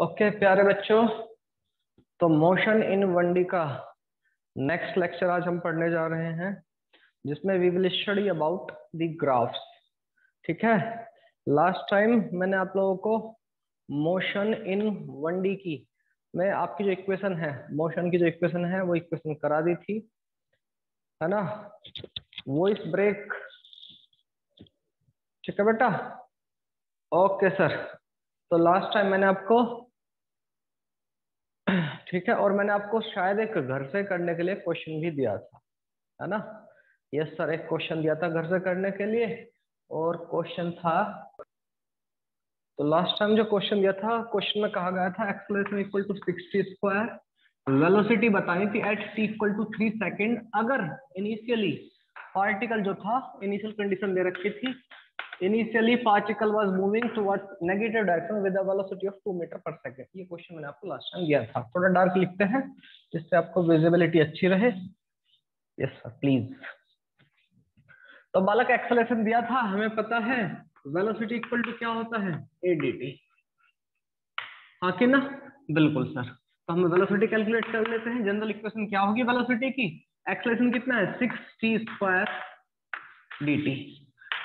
Okay प्यारे बच्चों, तो मोशन इन 1D का नेक्स्ट लेक्चर आज हम पढ़ने जा रहे हैं, जिसमें we will study about the graphs. ठीक है। लास्ट टाइम मैंने आप लोगों को मोशन इन 1D की मैं आपकी जो इक्वेशन है, मोशन की जो इक्वेशन है वो इक्वेशन करा दी थी, है ना। वॉइस ब्रेक, ठीक है बेटा। Okay sir. तो लास्ट टाइम मैंने आपको, ठीक है, और मैंने आपको शायद एक घर से करने के लिए क्वेश्चन भी दिया था, है ना। यस सर, एक क्वेश्चन दिया था घर से करने के लिए, और क्वेश्चन था, तो लास्ट टाइम जो क्वेश्चन दिया था, क्वेश्चन में कहा गया था acceleration equal to 60 square, velocity बतानी थी at t equal to 3 second. अगर इनिशियली पार्टिकल जो था, इनिशियल कंडीशन दे रखी थी, initially particle was moving towards negative direction with a velocity of 2 metre per second. ये क्वेश्चन मैंने आपको लास्ट टाइम दिया था। थोड़ा डार्क लिखते हैं जिससे आपको विजिबिलिटी अच्छी रहे। Yes sir please. तो बालक एक्सेलरेशन दिया था, हमें पता है वेलोसिटी इक्वल टू क्या होता है, a dt। हाँ कि ना, बिल्कुल सर। तो हम वेलोसिटी कैलकुलेट कर लेते हैं। जनरल इक्वेशन क्या होगी वेलोसिटी की, एक्सेलरेशन कितना है 6t स्क्वायर dt,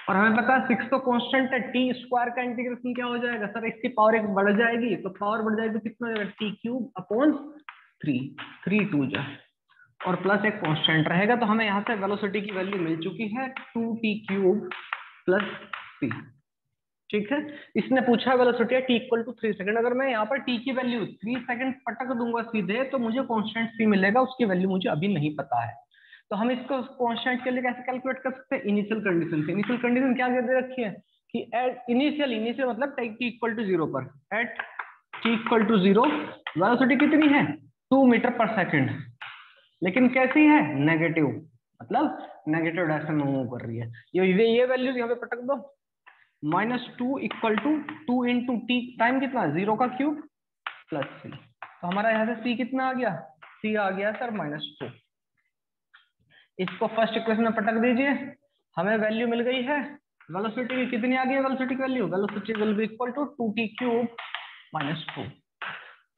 और हमें पता है 6 तो कांस्टेंट है, टी स्क्वायर का इंटीग्रेशन क्या हो जाएगा सर, इसकी पावर एक बढ़ जाएगी, तो पावर बढ़ जाएगी तो कितना हो जाएगा, टी क्यूब अपॉन 3, 3 2 जाए और प्लस एक कांस्टेंट रहेगा। तो हमें यहाँ से वेलोसिटी की वैल्यू मिल चुकी है 2t क्यूब प्लस p। ठीक है। इसने पूछा है वेलोसिटी है t इक्वल टू 3 सेकंड। अगर मैं यहाँ पर t की वैल्यू 3 सेकंड पटक दूंगा सीधे, तो मुझे कांस्टेंट p मिलेगा, उसकी वैल्यू मुझे अभी नहीं पता है। तो हम इसको कांस्टेंट के लिए कैसे कैलकुलेट कर सकते हैं, इनिशियल कंडीशन से। इनिशियल कंडीशन क्या दे रखी है कि एट इनिशियल मतलब t इक्वल टू 0 पर, at t equal to 0 velocity कितनी है 2 मीटर पर सेकंड, लेकिन कैसी है नेगेटिव, मतलब नेगेटिव डायरेक्शन में मूव कर रही है। ये वैल्यूज यहाँ पे पटक दो, -2 equal to 2 into t time कितना 0 का क्यूब प्लस c। तो हमारा यहाँ से c कितना आ गया, c आ गया सर -2। इसको फर्स्ट इक्वेशन में पटक दीजिए, हमें वैल्यू मिल गई है वेलोसिटी की। कितनी आ गई है वेलोसिटी की value, velocity will be equal to 2t cube -2।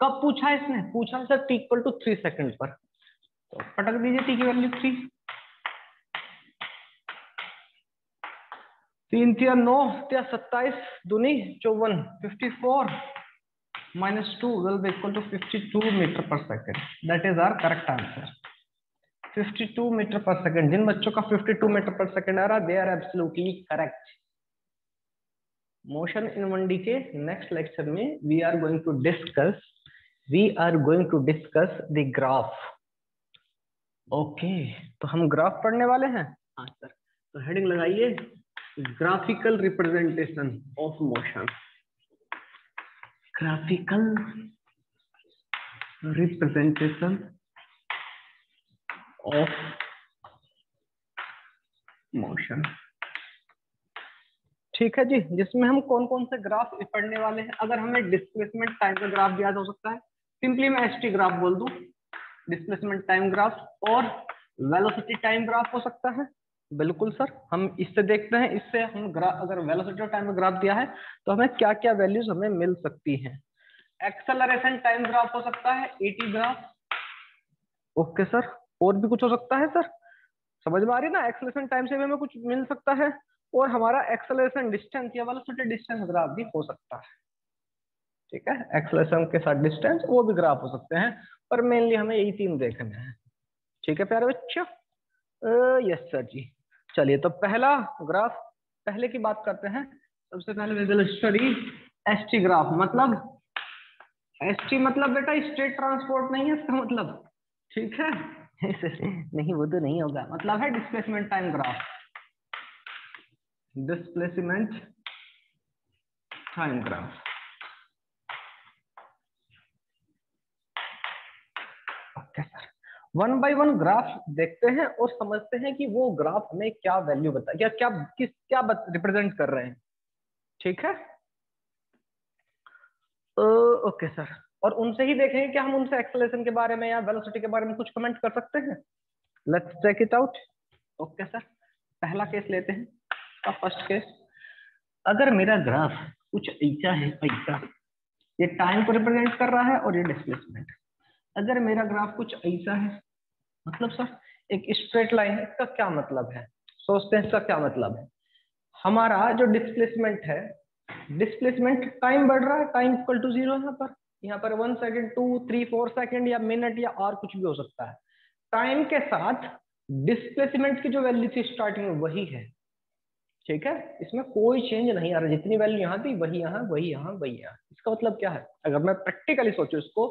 कब पूछा इसने, पूछा sir t equal to 3 second पर, तो पटक दीजिए t की वैल्यू 3। 3 3 9 27 दूनी 54, 54 -2 will be equal to 52 metre per second. That is our correct answer, 52 metre per second. जिन बच्चों का 52 मीटर पर सेकंड आ रहा, they are absolutely correct. Motion in 1D के नेक्स्ट लेक्चर में we are going to discuss the graph. Okay, तो हम graph पढ़ने वाले हैं। हाँ सर, तो हेडिंग लगाइए graphical representation of motion. Graphical representation of motion, ठीक है जी। जिसमें हम कौन कौन से ग्राफ पढ़ने वाले हैं। अगर हमें डिस्प्लेसमेंट टाइम का ग्राफ दिया हो सकता है, सिंपली मैं एसटी ग्राफ बोल दूं, डिस्प्लेसमेंट टाइम ग्राफ, और वेलोसिटी टाइम ग्राफ हो सकता है। बिल्कुल सर, हम इससे देखते हैं, इससे हम अगर वेलोसिटी और टाइम का ग्राफ दिया है तो हमें क्या क्या वैल्यूज हमें मिल सकती हैं। एक्सेलरेशन टाइम ग्राफ हो सकता है, एटी ग्राफ। ओके सर, और भी कुछ हो सकता है सर, समझ में आ रही ना, एक्सेलरेशन टाइम से भी हमें कुछ मिल सकता है, और हमारा एक्सेलरेशन डिस्टेंस या वेलोसिटी डिस्टेंस ग्राफ भी हो सकता है। ठीक है, एक्सेलरेशन के साथ डिस्टेंस वो भी ग्राफ हो सकते हैं, पर मेनली हमें यही तीन देखने हैं। ठीक है प्यारे बच्चों, यस सर जी। चलिए, तो पहला ग्राफ, पहले की बात करते हैं। सबसे पहले we will study ST graph. मतलब एसटी मतलब बेटा स्टेट ट्रांसपोर्ट नहीं है इसका मतलब, ठीक है नहीं वो तो नहीं होगा, मतलब है displacement time graph, displacement time graph. Okay sir, one by one graph देखते हैं और समझते हैं कि वो ग्राफ हमें क्या वैल्यू बता, क्या क्या क्या रिप्रेजेंट कर रहे हैं। ठीक है, ओके सर, और उनसे ही देखेंगे कि हम उनसे एक्सेलरेशन के बारे में या वेलोसिटी के बारे में कुछ कमेंट कर सकते हैं। Let's check it out. Okay sir, पहला केस लेते हैं। फर्स्ट केस, अगर मेरा ग्राफ कुछ ऐसा है, ऐसा, ये टाइम को रिप्रेजेंट कर रहा है और ये डिस्प्लेसमेंट। अगर मेरा ग्राफ कुछ ऐसा है, मतलब सर एक स्ट्रेट लाइन है, इसका क्या मतलब है? सोचते हैं इसका क्या मतलब है। हमारा जो डिस्प्लेसमेंट है, डिस्प्लेसमेंट टाइम बढ़ रहा है, टाइम इक्वल टू 0 यहाँ पर 1 सेकंड 2 3 4 सेकंड या मिनट या और कुछ भी हो सकता है। टाइम के साथ डिस्प्लेसमेंट की जो वैल्यू थी स्टार्टिंग में वही है, ठीक है, इसमें कोई चेंज नहीं आ रहा, जितनी वैल्यू यहाँ थी वही यहाँ वही यहाँ वही यहाँ। इसका मतलब क्या है, अगर मैं प्रैक्टिकली सोचूं, इसको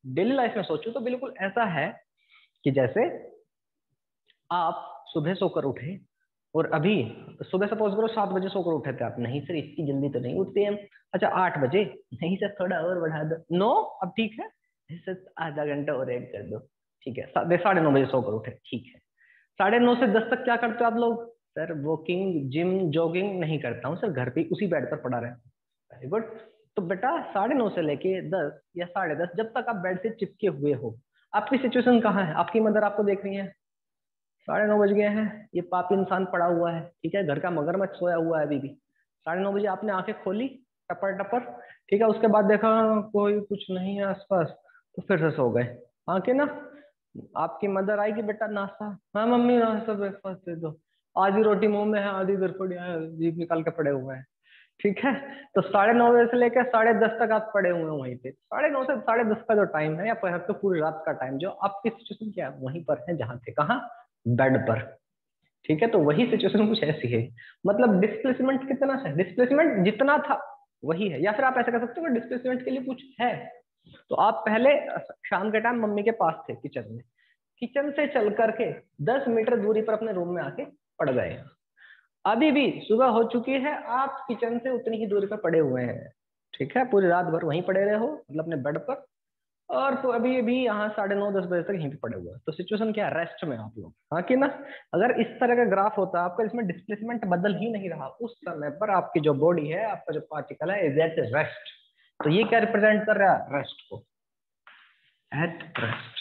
डेली लाइफ में सोचूं, तो बिल्कुल ऐसा है कि जैसे आप सुबह सोकर उठे और अभी सुबह सपोज करो 7 बजे सोकर उठे थे आप, नहीं सर इतनी जल्दी तो नहीं उठते हम, अच्छा 8 बजे, नहीं सर थोड़ा और बढ़ा दो, 9, अब ठीक है सर आधा घंटा और ऐड कर दो, ठीक है, 9:30 बजे सोकर उठे, ठीक है, 9:30 से 10 तक क्या करते हो आप लोग? सर वॉकिंग जिम जॉगिंग नहीं करता हूँ सर, घर पे उसी बेड पर पड़ा रहता हूँ। Very good. तो बेटा 9:30 से लेके 10 या 10:30 जब तक आप बेड से चिपके हुए हो, आपकी सिचुएशन कहाँ है? आपकी मदर आपको देख रही है, 9:30 बज गए हैं, ये पापी इंसान पड़ा हुआ है, ठीक है, घर का मगरमच्छ सोया हुआ है अभी भी, 9:30 बजे आपने आंखें खोली टपर टपर, ठीक है, उसके बाद देखा कोई कुछ नहीं है आसपास, तो फिर से सो गए। आंखें ना, आपकी मदर आएगी, बेटा नाश्ता, हाँ मम्मी नाश्ता ब्रेकफास्ट दे दो, आधी रोटी मुंह में है आधी इधर पड़ी है, जीभ निकाल के पड़े हुए हैं, ठीक है। तो 9:30 बजे से लेकर 10:30 तक आप पड़े हुए हैं वहीं पे, 9:30 से 10:30 का जो टाइम है या परहैप्स तो पूरी रात का टाइम, जो आपकी सिचुएशन क्या है वहीं पर है जहां थे, कहाँ? बेड पर, ठीक है। तो वही सिचुएशन कुछ ऐसी है, मतलब डिस्प्लेसमेंट कितना है, डिस्प्लेसमेंट जितना था वही है, या फिर आप ऐसा कर सकते हो डिस्प्लेसमेंट के लिए कुछ है, तो आप पहले शाम के टाइम मम्मी के पास थे किचन में, किचन से चल करके 10 मीटर दूरी पर अपने रूम में आके पड़ गए, अभी भी सुबह हो चुकी है, आप किचन से उतनी ही दूरी पर पड़े हुए हैं, ठीक है, पूरी रात भर वहीं पड़े रहे हो, मतलब अपने बेड पर, और तो अभी भी यहाँ 9:30 10 बजे तक यहीं पे पड़े हुए हैं, तो सिचुएशन क्या है, रेस्ट में आप लोग, हाँ कि ना। अगर इस तरह का ग्राफ होता आपका, इसमें डिस्प्लेसमेंट बदल ही नहीं रहा, उस समय पर आपकी जो बॉडी है, आपका जो पार्टिकल है, इज एट रेस्ट, तो ये क्या रिप्रेजेंट कर रहा है, रेस्ट को, एट रेस्ट।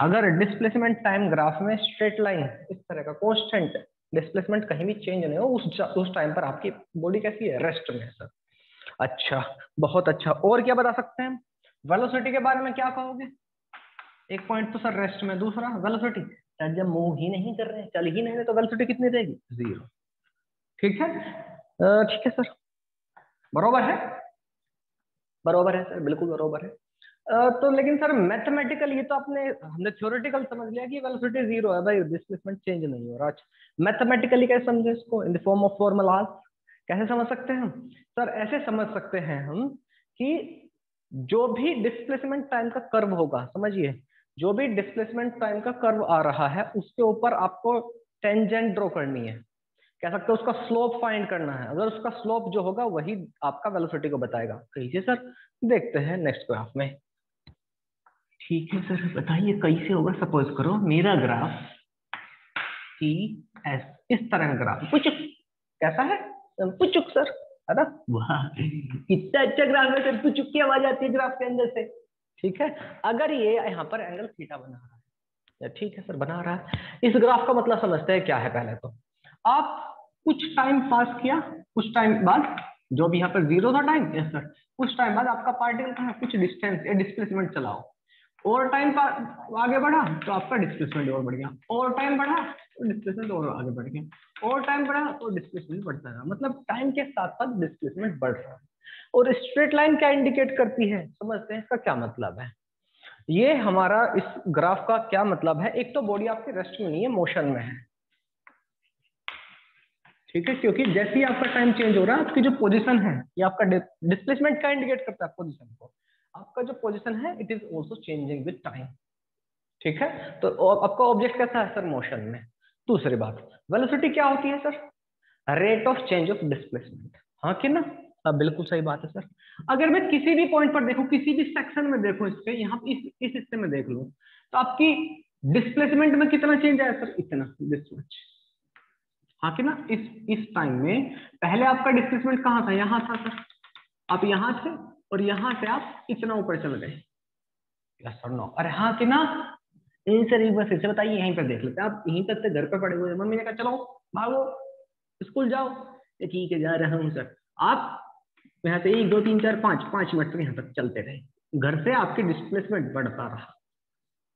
अगर डिस्प्लेसमेंट टाइम ग्राफ में स्ट्रेट लाइन इस तरह का कांस्टेंट, डिस्प्लेसमेंट कहीं भी चेंज नहीं हो, उस टाइम पर आपकी बॉडी कैसी है, रेस्ट में है सर। अच्छा, बहुत अच्छा, और क्या बता सकते हैं? वेलोसिटी के बारे में क्या कहोगे? एक पॉइंट तो सर रेस्ट में, दूसरा वेलोसिटी, सर जब मूव ही नहीं कर रहे, चल ही नहीं रहे, तो वेलोसिटी कितनी रहेगी, 0, ठीक है। ठीक है सर, बरोबर है, बरोबर है सर, बिल्कुल बरोबर है। तो लेकिन सर मैथमेटिकल, ये तो आपने, हमने थ्योरेटिकल समझ लिया कि वेलोसिटी 0 है भाई, डिस्प्लेसमेंट चेंज नहीं हो रहा, मैथमेटिकली कैसे समझे इसको, in the form of formulas, कैसे समझ सकते हैं हम? सर ऐसे समझ सकते हैं हम कि जो भी डिस्प्लेसमेंट टाइम का कर्व होगा, समझिए, जो भी डिस्प्लेसमेंट टाइम का कर्व आ रहा है, उसके ऊपर आपको टेंजेंट ड्रॉ करनी है, कह सकते हो उसका स्लोप फाइंड करना है, अगर उसका स्लोप जो होगा वही आपका वेलोसिटी को बताएगा। कैसे सर? देखते हैं नेक्स्ट ग्राफ में। ठीक है सर, बताइए कैसे होगा। सपोज करो मेरा ग्राफ टी एस, इस तरह का ग्राफ, पुचुक, कैसा है, पुचुक सर, है ना, वाह कितना अच्छा ग्राफ है सर, पुचुक की आवाज आती है ग्राफ के अंदर से, ठीक है। अगर ये यहाँ पर एंगल थीटा बना रहा है, ठीक है सर बना रहा है, इस ग्राफ का मतलब समझते हैं क्या है। पहले तो आप कुछ टाइम पास किया, कुछ टाइम बाद, जो भी यहाँ पर 0 था टाइम, यस सर, कुछ टाइम बाद आपका पार्टिकल कहाँ, कुछ डिस्टेंस या डिस्प्लेसमेंट चलाओ, और टाइम आगे बढ़ा तो आपका डिस्प्लेसमेंट और बढ़ गया, और टाइम बढ़ा तो डिस्प्लेसमेंट और आगे बढ़ गया, और टाइम बढ़ा तो डिस्प्लेसमेंट बढ़ता रहा, मतलब टाइम के साथ साथ डिस्प्लेसमेंट बढ़ रहा है। और स्ट्रेट लाइन क्या इंडिकेट करती है, समझते हैं इसका क्या मतलब है। ये हमारा इस ग्राफ का क्या मतलब है, एक तो बॉडी आपकी रेस्ट में नहीं है, मोशन में है, ठीक है, क्योंकि जैसे ही आपका टाइम चेंज हो रहा है, आपकी जो पोजीशन है, ये आपका डिस्प्लेसमेंट का इंडिकेट करता है पोजीशन को, आपका जो पोजीशन है it is also changing with time, ठीक है। तो आपका ऑब्जेक्ट कैसा है सर, मोशन में। दूसरी बात, वेलोसिटी क्या होती है sir, rate of change of displacement, हाँ कि ना। बिल्कुल सही बात है सर। अगर मैं किसी भी पॉइंट पर देखूं, किसी भी सेक्शन में देखूं, इसके यहाँ इस हिस्से में देख लूं, तो आपकी डिस्प्लेसमेंट में कितना चेंज आया सर, इतना, दिस मच, हाँ कि ना। इस टाइम में पहले आपका डिस्प्लेसमेंट कहाँ था, यहाँ था सर, आप यहाँ थे और यहाँ से आप इतना ऊपर चल गए, यस और नो, अरे हाँ कि ना। इन सर एक बार फिर से बताइए, यहीं पर देख लेते हैं, आप यहीं तक से घर पर पड़े हुए हैं, मम्मी ने कहा चलो भागो स्कूल जाओ, ये ठीक है जा रहा हूँ सर, आप तो यहाँ से 1 2 3 4 5 मिनट तक यहाँ तक चलते रहे, घर से आपकी डिस्प्लेसमेंट बढ़ता रहा।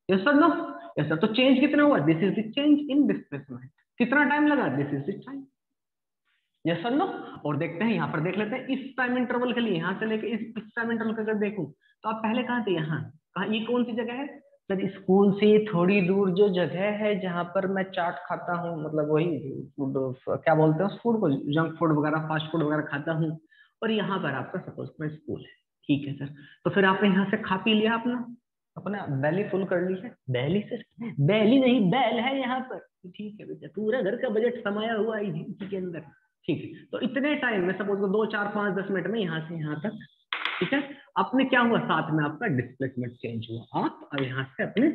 Yes sir no? Yes sir. तो चेंज कितना हुआ? This is the change in displacement. कितना टाइम लगा? This is the time. Yes sir no? और देखते हैं, यहाँ पर देख लेते हैं इस टाइम इंटरवल के लिए, यहाँ से लेके इस टाइम इंटरवल का अगर देखूं तो आप पहले कहाँ थे? यहाँ। कहाँ? ये कौन सी जगह है सर? स्कूल से थोड़ी दूर जो जगह है जहां पर मैं चाट खाता हूँ, मतलब वही फूड, क्या बोलते हैं उस फूड को, जंक फूड वगैरह, फास्ट फूड वगैरह खाता हूँ। और यहाँ पर आपका सपोज में स्कूल है, ठीक है सर। तो फिर आपने यहाँ से खा पी लिया, अपना अपना बैली फुल कर ली है। बैली सर? बैली नहीं, बैल है यहाँ पर। ठीक है बेटा, पूरा घर का बजट समाया हुआ है इसी के अंदर। ठीक है, तो इतने टाइम में सपोज को 2 4 5 10 मिनट में यहाँ से यहाँ तक, ठीक है, अपने क्या हुआ? साथ में आपका डिस्प्लेसमेंट चेंज हुआ। आप अब यहाँ से अपने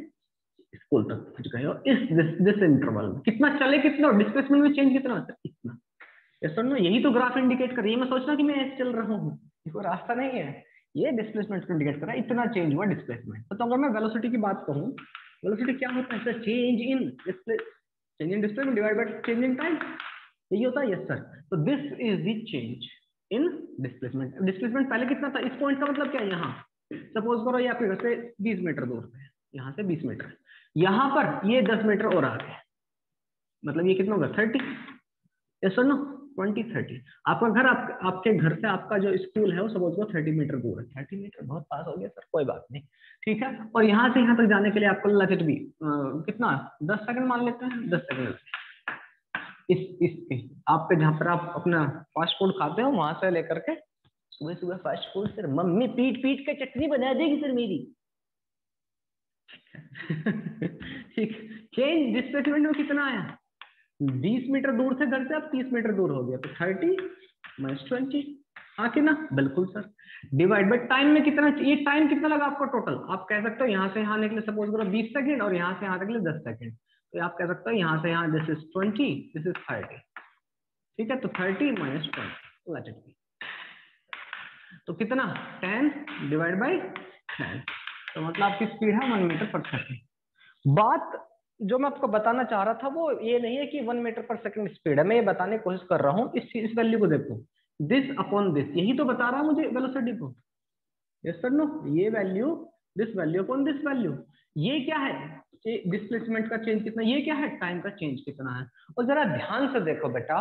स्कूल तक पहुंच गए हो इस दिस इंटरवल में। कितना चले, कितना डिस्प्लेसमेंट में चेंज कितना होता है? इतना। यस और नो? यही तो ग्राफ इंडिकेट कर रही है। मैं सोचना कि मैं ऐसे चल रहा हूँ, इसको रास्ता नहीं है, ये डिस्प्लेसमेंट को इंडिकेट कर रहा है, इतना चेंज हुआ डिस्प्लेसमेंट। तो अगर मैं वेलोसिटी की बात करूँ, वेलोसिटी क्या होता है sir? Change in displacement divide by change in time, यही होता है। Yes sir. तो this is the change in displacement. Displacement पहले कितना था? इस पॉइंट का मतलब क्या है? यहाँ सपोज करो ये आपके घर से 20 मीटर दूर पे, यहाँ से 20 मीटर, यहाँ पर ये 10 मीटर और आ गया, मतलब ये कितना होगा? 30। Yes sir no? 20 30। आपका घर, आपके घर से आपका जो स्कूल है वो सपोज करो 30 मीटर दूर है। 30 मीटर बहुत पास हो गया सर, कोई बात नहीं, ठीक है। और यहाँ से यहाँ तक जाने के लिए आपको लगेट भी कितना? 10 सेकंड मान लेते हैं, 10 सेकंड। इस आप पे जहाँ पर आप अपना फास्ट फूड खाते हो, वहां से लेकर के सुबह सुबह फास्ट फूड सर, मम्मी पीट पीट के चटनी बना देगी सर मेरी। ठीक। चेंज डिस्प्लेसमेंट में कितना आया? 20 मीटर दूर से घर से आप 30 मीटर दूर हो गया, तो 30 - 20। हाँ कि ना? बिल्कुल सर। डिवाइड बाय टाइम में कितना? ये टाइम कितना लगा आपको टोटल? आप कह सकते हो यहाँ से यहाँ आने के लिए सपोज करो 20 सेकंड, और यहाँ से यहाँ तक के लिए 10 सेकंड। तो आप कह सकते हो यहाँ से यहाँ दिस इज 20, दिस इज 30, ठीक है। तो 30 - 20 लेट इट बी। तो कितना? 10 डिवाइड बाय 10। तो मतलब आपकी स्पीड है 1 मीटर पर सेकंड। बात जो मैं आपको बताना चाह रहा था वो ये नहीं है कि 1 मीटर पर सेकंड स्पीड है, मैं ये बताने की कोशिश कर रहा हूँ। इस वैल्यू को देखो, दिस अपॉन दिस, यही तो बता रहा है मुझे वेलोसिटी को। Yes sir no? ये value, this value upon this value, ये क्या है? डिस्प्लेसमेंट का चेंज कितना? ये क्या है? टाइम का चेंज कितना है? और जरा ध्यान से देखो बेटा,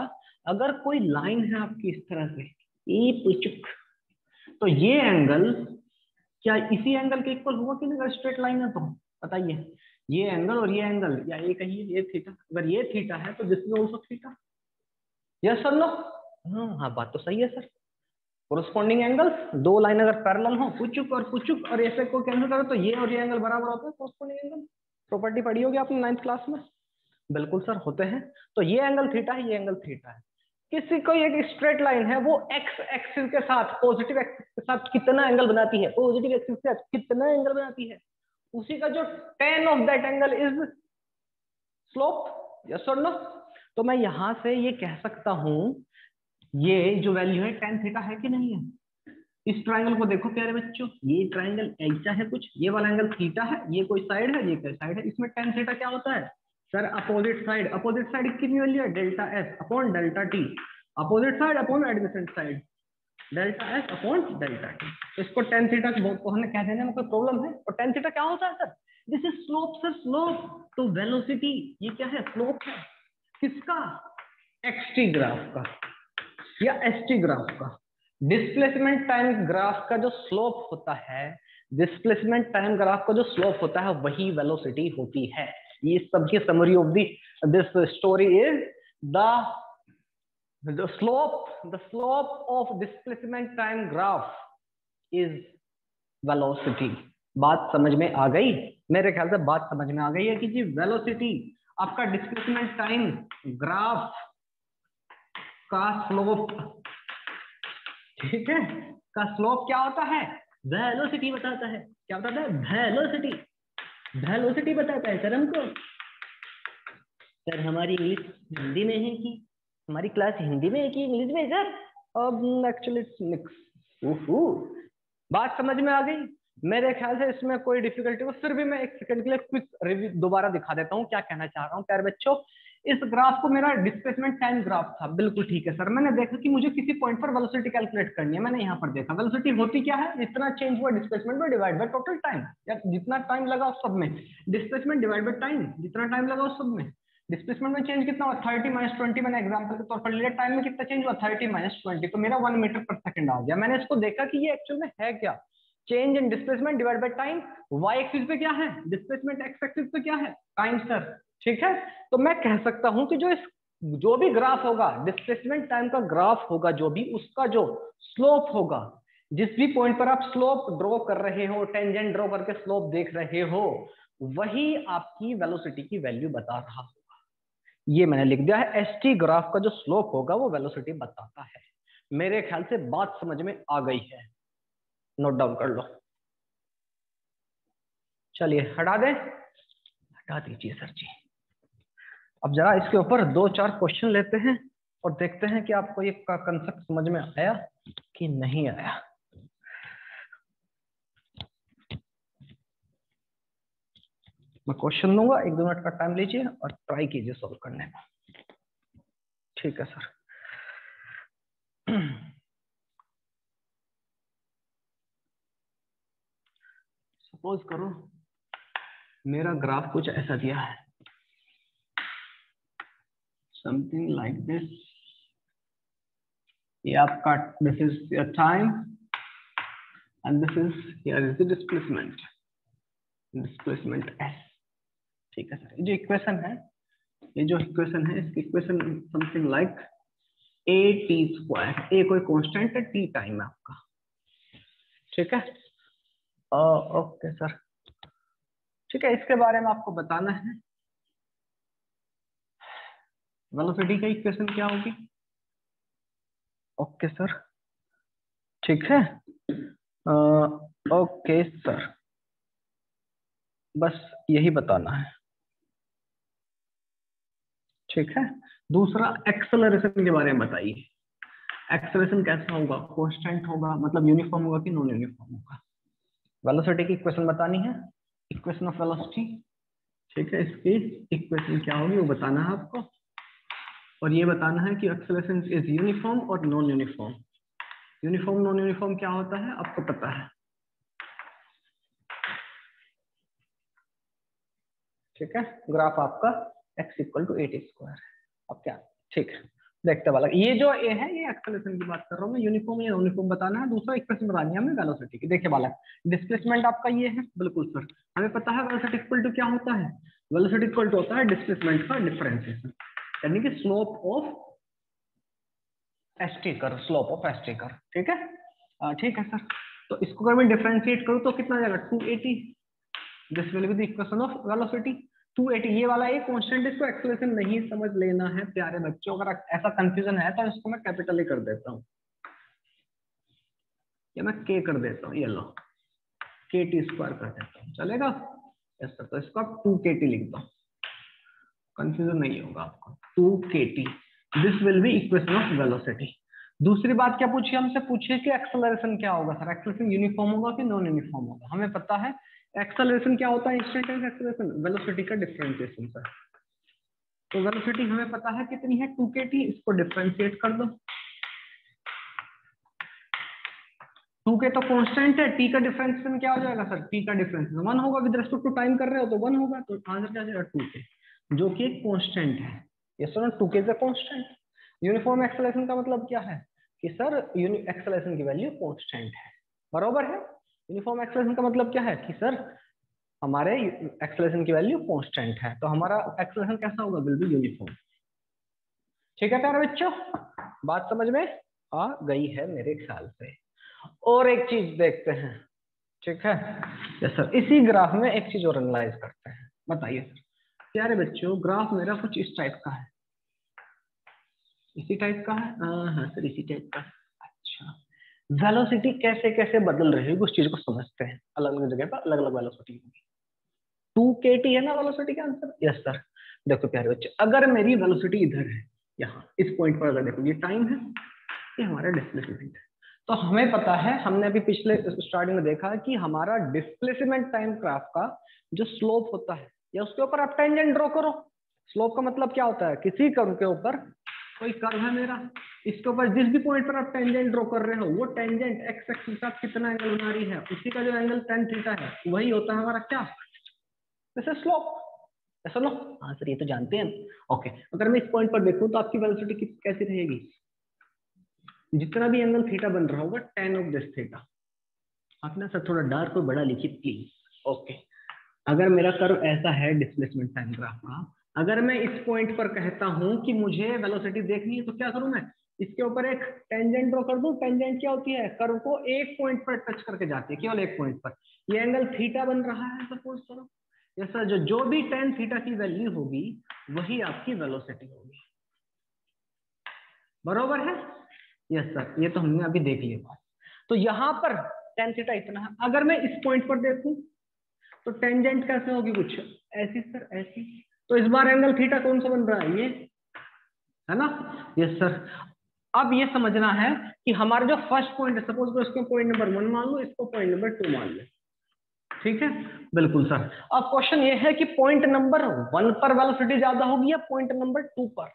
अगर कोई लाइन है आपकी इस तरह से, ये पुचुक, तो ये एंगल क्या इसी एंगल के इक्वल होगा कि नहीं? अगर स्ट्रेट लाइन है तो बताइए, ये एंगल और ये एंगल, या ये कहिए ये थीटा, अगर ये थीटा है तो this is also theta. Yes sir no? हाँ बात तो सही है सर। कोरोस्पोंडिंग एंगल्स, दो लाइन अगर पैरेलल हो, पुचुक और ऐसे को कैंसिल करो तो ये और ये एंगल बराबर होते हैं कोरोस्पोंडिंग एंगल। प्रॉपर्टी पढ़ी होगी आपने 9th क्लास में। बिल्कुल सर होते हैं। तो ये एंगल थीटा है, ये एंगल थीटा है। किसी को एक स्ट्रेट लाइन है, वो एक्स एक्सिस के साथ, पॉजिटिव एक्सिस के साथ कितना एंगल बनाती है? पॉजिटिव एक्सिस के साथ कितना एंगल बनाती है? उसी का जो tan of that angle is slope. Yes और नो? तो मैं यहां से ये कह सकता हूं, ये जो वैल्यू है tan थीटा है कि नहीं है? इस ट्राइंगल को देखो प्यारे बच्चों, ये ट्राइंगल ऐसा है कुछ, ये वाला एंगल थीटा है, ये कोई साइड है, ये कोई साइड है, इसमें tan थीटा क्या होता है sir? Opposite side. Opposite side कितनी वैल्यू है? Delta S upon delta T. Opposite side upon adjacent side, delta S upon delta T. तो इसको tan थीटा को हमें कह देने में कोई प्रॉब्लम है? और tan थीटा क्या होता है sir? This is slope sir, slope. तो वेलोसिटी ये क्या है? स्लोप है। किसका? एक्सटी ग्राफ का या एसटी ग्राफ का। डिस्प्लेसमेंट टाइम ग्राफ का जो स्लोप होता है, डिस्प्लेसमेंट टाइम ग्राफ का जो स्लोप होता है वही वेलोसिटी होती है। ये सबकी summary of this story is the slope of displacement time graph is velocity। बात समझ में आ गई? मेरे ख्याल से बात समझ में आ गई है कि जी वेलोसिटी आपका डिस्प्लेसमेंट टाइम ग्राफ का स्लोप, ठीक है, का स्लोप क्या होता है? वेलोसिटी बताता है। क्या बताता है? वेलोसिटी। वेलोसिटी बताता है सर हमको। सर हमारी इंग्लिश हिंदी में है कि हमारी क्लास हिंदी में है कि इंग्लिश में सर? अब एक्चुअली मिक्स। बात समझ में आ गई? मेरे ख्याल से इसमें कोई डिफिकल्टी हो, फिर भी मैं एक सेकंड के लिए क्विक रिव्यू दोबारा दिखा देता हूँ क्या कहना चाह रहा हूँ प्यारे बच्चों। इस ग्राफ को मेरा डिस्प्लेसमेंट टाइम ग्राफ था, बिल्कुल ठीक है सर। मैंने देखा कि मुझे किसी पॉइंट पर वेलोसिटी कैलकुलेट करनी है, मैंने यहाँ पर देखा वेलोसिटी होती क्या है, जितना चेंज हुआ डिस्प्लेसमेंट में डिवाइड बाय टोटल टाइम, या जितना टाइम लगा उस सब में, डिस्प्लेसमेंट डिवाइड बाय टाइम, जितना टाइम लगा उस सब में। डिस्प्लेसमेंट में चेंज कितना हुआ 30 - 20, मैंने एग्जांपल के तौर पर लिया। टाइम में कितना चेंज हुआ 30 - 20, तो मेरा 1 मीटर पर सेकंड आ गया। मैंने इसको देखा कि ये एक्चुअल में है क्या, change in displacement divide by time. Y axis पे क्या है डिस्प्लेसमेंट, एक्स एक्सिस पे क्या है टाइम सर, ठीक है। तो मैं कह सकता हूं कि जो भी ग्राफ होगा, डिस्प्लेसमेंट टाइम का ग्राफ होगा जो भी, उसका जो स्लोप होगा, जिस भी पॉइंट पर आप स्लोप ड्रॉ कर रहे हो, टेंजेंट ड्रॉ करके स्लोप देख रहे हो, वही आपकी वेलोसिटी की वैल्यू बता रहा होगा। ये मैंने लिख दिया है, एसटी ग्राफ का जो स्लोप होगा वो वेलोसिटी बताता है। मेरे ख्याल से बात समझ में आ गई है, नोट डाउन कर लो। चलिए हटा दें, हटा दीजिए सर जी। अब जरा इसके ऊपर 2-4 क्वेश्चन लेते हैं और देखते हैं कि आपको ये कंसेप्ट समझ में आया कि नहीं आया। मैं क्वेश्चन दूंगा, 1-2 मिनट का टाइम लीजिए और ट्राई कीजिए सॉल्व करने का, ठीक है सर। सपोज करो मेरा ग्राफ कुछ ऐसा दिया है, समथिंग लाइक दिस। ये आपका this is your time and this is here is the displacement S, ठीक है सर। ये जो इक्वेशन है, इसकी equation something like a t square, a कोई कांस्टेंट है, t टाइम है आपका, ठीक है। ओके सर, ठीक है। इसके बारे में आपको बताना है वेलोसिटी का इक्वेशन क्या होगी। ओके सर, ठीक है। ओके सर, बस यही बताना है, ठीक है। दूसरा एक्सेलरेशन के बारे में बताइए, एक्सेलरेशन कैसा होगा, कांस्टेंट होगा, मतलब यूनिफॉर्म होगा कि नॉन यूनिफॉर्म होगा। वेलोसिटी की इक्वेशन बतानी है, इक्वेशन ऑफ वेलोसिटी, ठीक है। इसकी इक्वेशन क्या होगी वो बताना है आपको, और ये बताना है कि एक्सेलरेशन इज यूनिफॉर्म और non uniform. Uniform non uniform क्या होता है आपको पता है, ठीक है। ग्राफ आपका x = 8 स्क्वायर है। अब क्या, ठीक है, देखते हैं बालक। ये जो a है ये एक्सेलरेशन की बात कर रहा हूँ मैं, यूनिफॉर्म या नॉन यूनिफॉर्म बताना है। दूसरा इक्वेशन बतानी है हमें वेलोसिटी की। देखिए बालक, डिस्प्लेसमेंट आपका ये है, बिल्कुल सर हमें पता है वेलोसिटी इक्वल टू क्या होता है, वेलोसिटी इक्वल टू होता है डिस्प्लेसमेंट का डिफरेंशिएशन, यानी कि स्लोप ऑफ st कर, स्लोप ऑफ st कर, ठीक है। ठीक है सर, तो इसको अगर मैं डिफरेंशिएट करूँ तो कितना जाएगा 280, this will be the equation of velocity 280। ये वाला एक कांस्टेंट, इसको एक्सेलरेशन नहीं समझ लेना है प्यारे बच्चों। अगर ऐसा कंफ्यूजन है तो इसको मैं कैपिटल ही कर देता हूँ, या मैं k कर देता हूँ, ये लो kt स्क्वायर कर देता हूँ, चलेगा। यस सर, तो इसको आप 2kt लिख दो, कंफ्यूजन नहीं होगा आपको। 2kt, this will be equation of velocity. दूसरी बात क्या पूछी हमसे, पूछिए कि एक्सेलरेशन क्या होगा सर, एक्सेलरेशन यूनिफॉर्म होगा कि नॉन यूनिफॉर्म होगा। हमें पता है एक्सेलरेशन क्या होता है, इंस्टेंटेनियस एक्सेलरेशन, वेलोसिटी का डिफरेंशिएशन सर। तो वेलोसिटी हमें पता है कितनी है 2kt, इसको डिफरेंशिएट कर दो। 2k तो कांस्टेंट है, t का डिफरेंशिएशन क्या हो जाएगा सर, t का डिफरेंशिएशन 1 होगा, विद रिस्पेक्ट टू टाइम कर रहे हो तो 1 होगा, तो आंसर क्या जाएगा 2k, जो कि एक कांस्टेंट है। ये sir 2k is a constant. Uniform acceleration का मतलब क्या है कि सर एक्सेलरेशन की वैल्यू कांस्टेंट है, बराबर है। यूनिफॉर्म एक्सेलरेशन का मतलब क्या है कि सर हमारे एक्सेलरेशन की वैल्यू कांस्टेंट है, तो हमारा एक्सेलरेशन कैसा होगा, विल बी यूनिफॉर्म, ठीक है प्यारे बच्चों। बात समझ में आ गई है मेरे ख्याल से। और एक चीज देखते हैं, ठीक है। यस सर, इसी ग्राफ में एक चीज और एनालाइज करते हैं। बताइए सर प्यारे बच्चों, ग्राफ मेरा कुछ इस टाइप का है, इसी टाइप का है, हाँ सर इसी टाइप का। अच्छा, वेलोसिटी कैसे कैसे बदल रही है उस चीज को समझते हैं। अलग अलग जगह पर अलग अलग वेलोसिटी होगी। 2kt है ना वेलोसिटी का आंसर, यस सर। देखो प्यारे बच्चे, अगर मेरी वेलोसिटी इधर है, यहाँ इस पॉइंट पर अगर देखो, ये टाइम है, ये हमारा डिस्प्लेसमेंट है, तो हमें पता है, हमने अभी पिछले स्टार्टिंग में देखा कि हमारा डिस्प्लेसमेंट टाइम ग्राफ का जो स्लोप होता है, या उसके ऊपर आप टेंजेंट ड्रॉ करो, स्लोप का मतलब क्या होता है, किसी कर्व के ऊपर कोई कर्व है मेरा, इसके ऊपर जिस भी पॉइंट पर आप टेंजेंट ड्रॉ कर रहे हो वो टेंजेंट एक्स एक्सिस के साथ कितना एंगल बना रही है, उसी का जो एंगल tan थीटा है वही होता है हमारा क्या, जैसे स्लोप। ऐसा लो, हाँ सर ये तो जानते हैं। ओके, अगर मैं इस पॉइंट पर देखूं तो आपकी वेलोसिटी कैसी रहेगी, जितना भी एंगल थीटा बन रहा होगा tan ऑफ दिस थीटा। आप ना सर थोड़ा डार्क और बड़ा लिखिए प्लीज। ओके, अगर मेरा कर्व ऐसा है डिस्प्लेसमेंट टाइम ग्राफ का, अगर मैं इस पॉइंट पर कहता हूं कि मुझे वेलोसिटी देखनी है तो क्या करूं मैं, इसके ऊपर एक टेंजेंट ड्रॉ कर दूं। टेंजेंट क्या होती है, कर्व को एक पॉइंट पर टच करके जाती है, केवल एक पॉइंट पर। ये एंगल थीटा बन रहा है सपोज करो, ये सर जो भी tan थीटा की वैल्यू होगी वही आपकी वेलोसिटी होगी, बरोबर है। यस सर, ये तो हमने अभी देख लिया बात। तो यहाँ पर tan थीटा इतना है, अगर मैं इस पॉइंट पर देखूं तो टेंजेंट कैसे होगी, कुछ ऐसी सर ऐसी। तो इस बार एंगल थीटा कौन सा बन रहा है, ये है ना। यस सर, अब ये समझना है कि हमारा जो फर्स्ट पॉइंट है, सपोज इसको पॉइंट नंबर 1 मान लो, इसको पॉइंट नंबर 2 मान लो, ठीक है। बिल्कुल सर, अब क्वेश्चन ये है कि पॉइंट नंबर 1 पर वेलोसिटी ज्यादा होगी या पॉइंट नंबर 2 पर,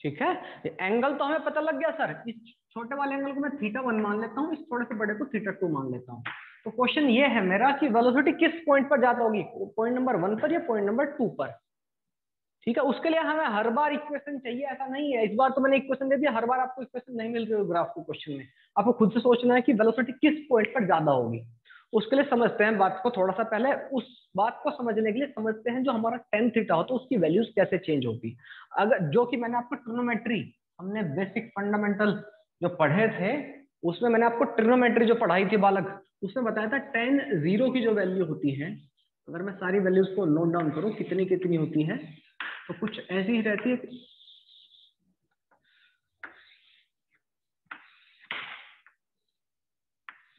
ठीक है। एंगल तो हमें पता लग गया सर, इस छोटे वाले एंगल को मैं θ1 मान लेता हूँ, इस थोड़े से बड़े को θ2 मान लेता हूँ। तो क्वेश्चन ये है मेरा कि वेलोसिटी किस पॉइंट पर ज्यादा होगी, पॉइंट नंबर 1 पर या पॉइंट नंबर 2 पर, ठीक है। उसके लिए हमें हर बार इक्वेशन चाहिए ऐसा नहीं है, इस बार तो मैंने इक्वेशन दे दिया, हर बार आपको इक्वेशन नहीं मिल रही है ग्राफ के क्वेश्चन में। आपको खुद से सोचना है कि वेलोसिटी किस पॉइंट पर ज्यादा होगी। उसके लिए समझते हैं बात को, थोड़ा सा पहले उस बात को समझने के लिए समझते हैं जो हमारा tan थीटा हो तो उसकी वैल्यूज कैसे चेंज होगी। अगर जो कि मैंने आपको ट्रिग्नोमेट्री, हमने बेसिक फंडामेंटल जो पढ़े थे उसमें मैंने आपको ट्रिग्नोमेट्री जो पढ़ाई थी बालक, उसमें बताया था tan 0 की जो वैल्यू होती है, अगर मैं सारी वैल्यूज को नोट डाउन करूं कितनी कितनी होती है तो कुछ ऐसी ही रहती है।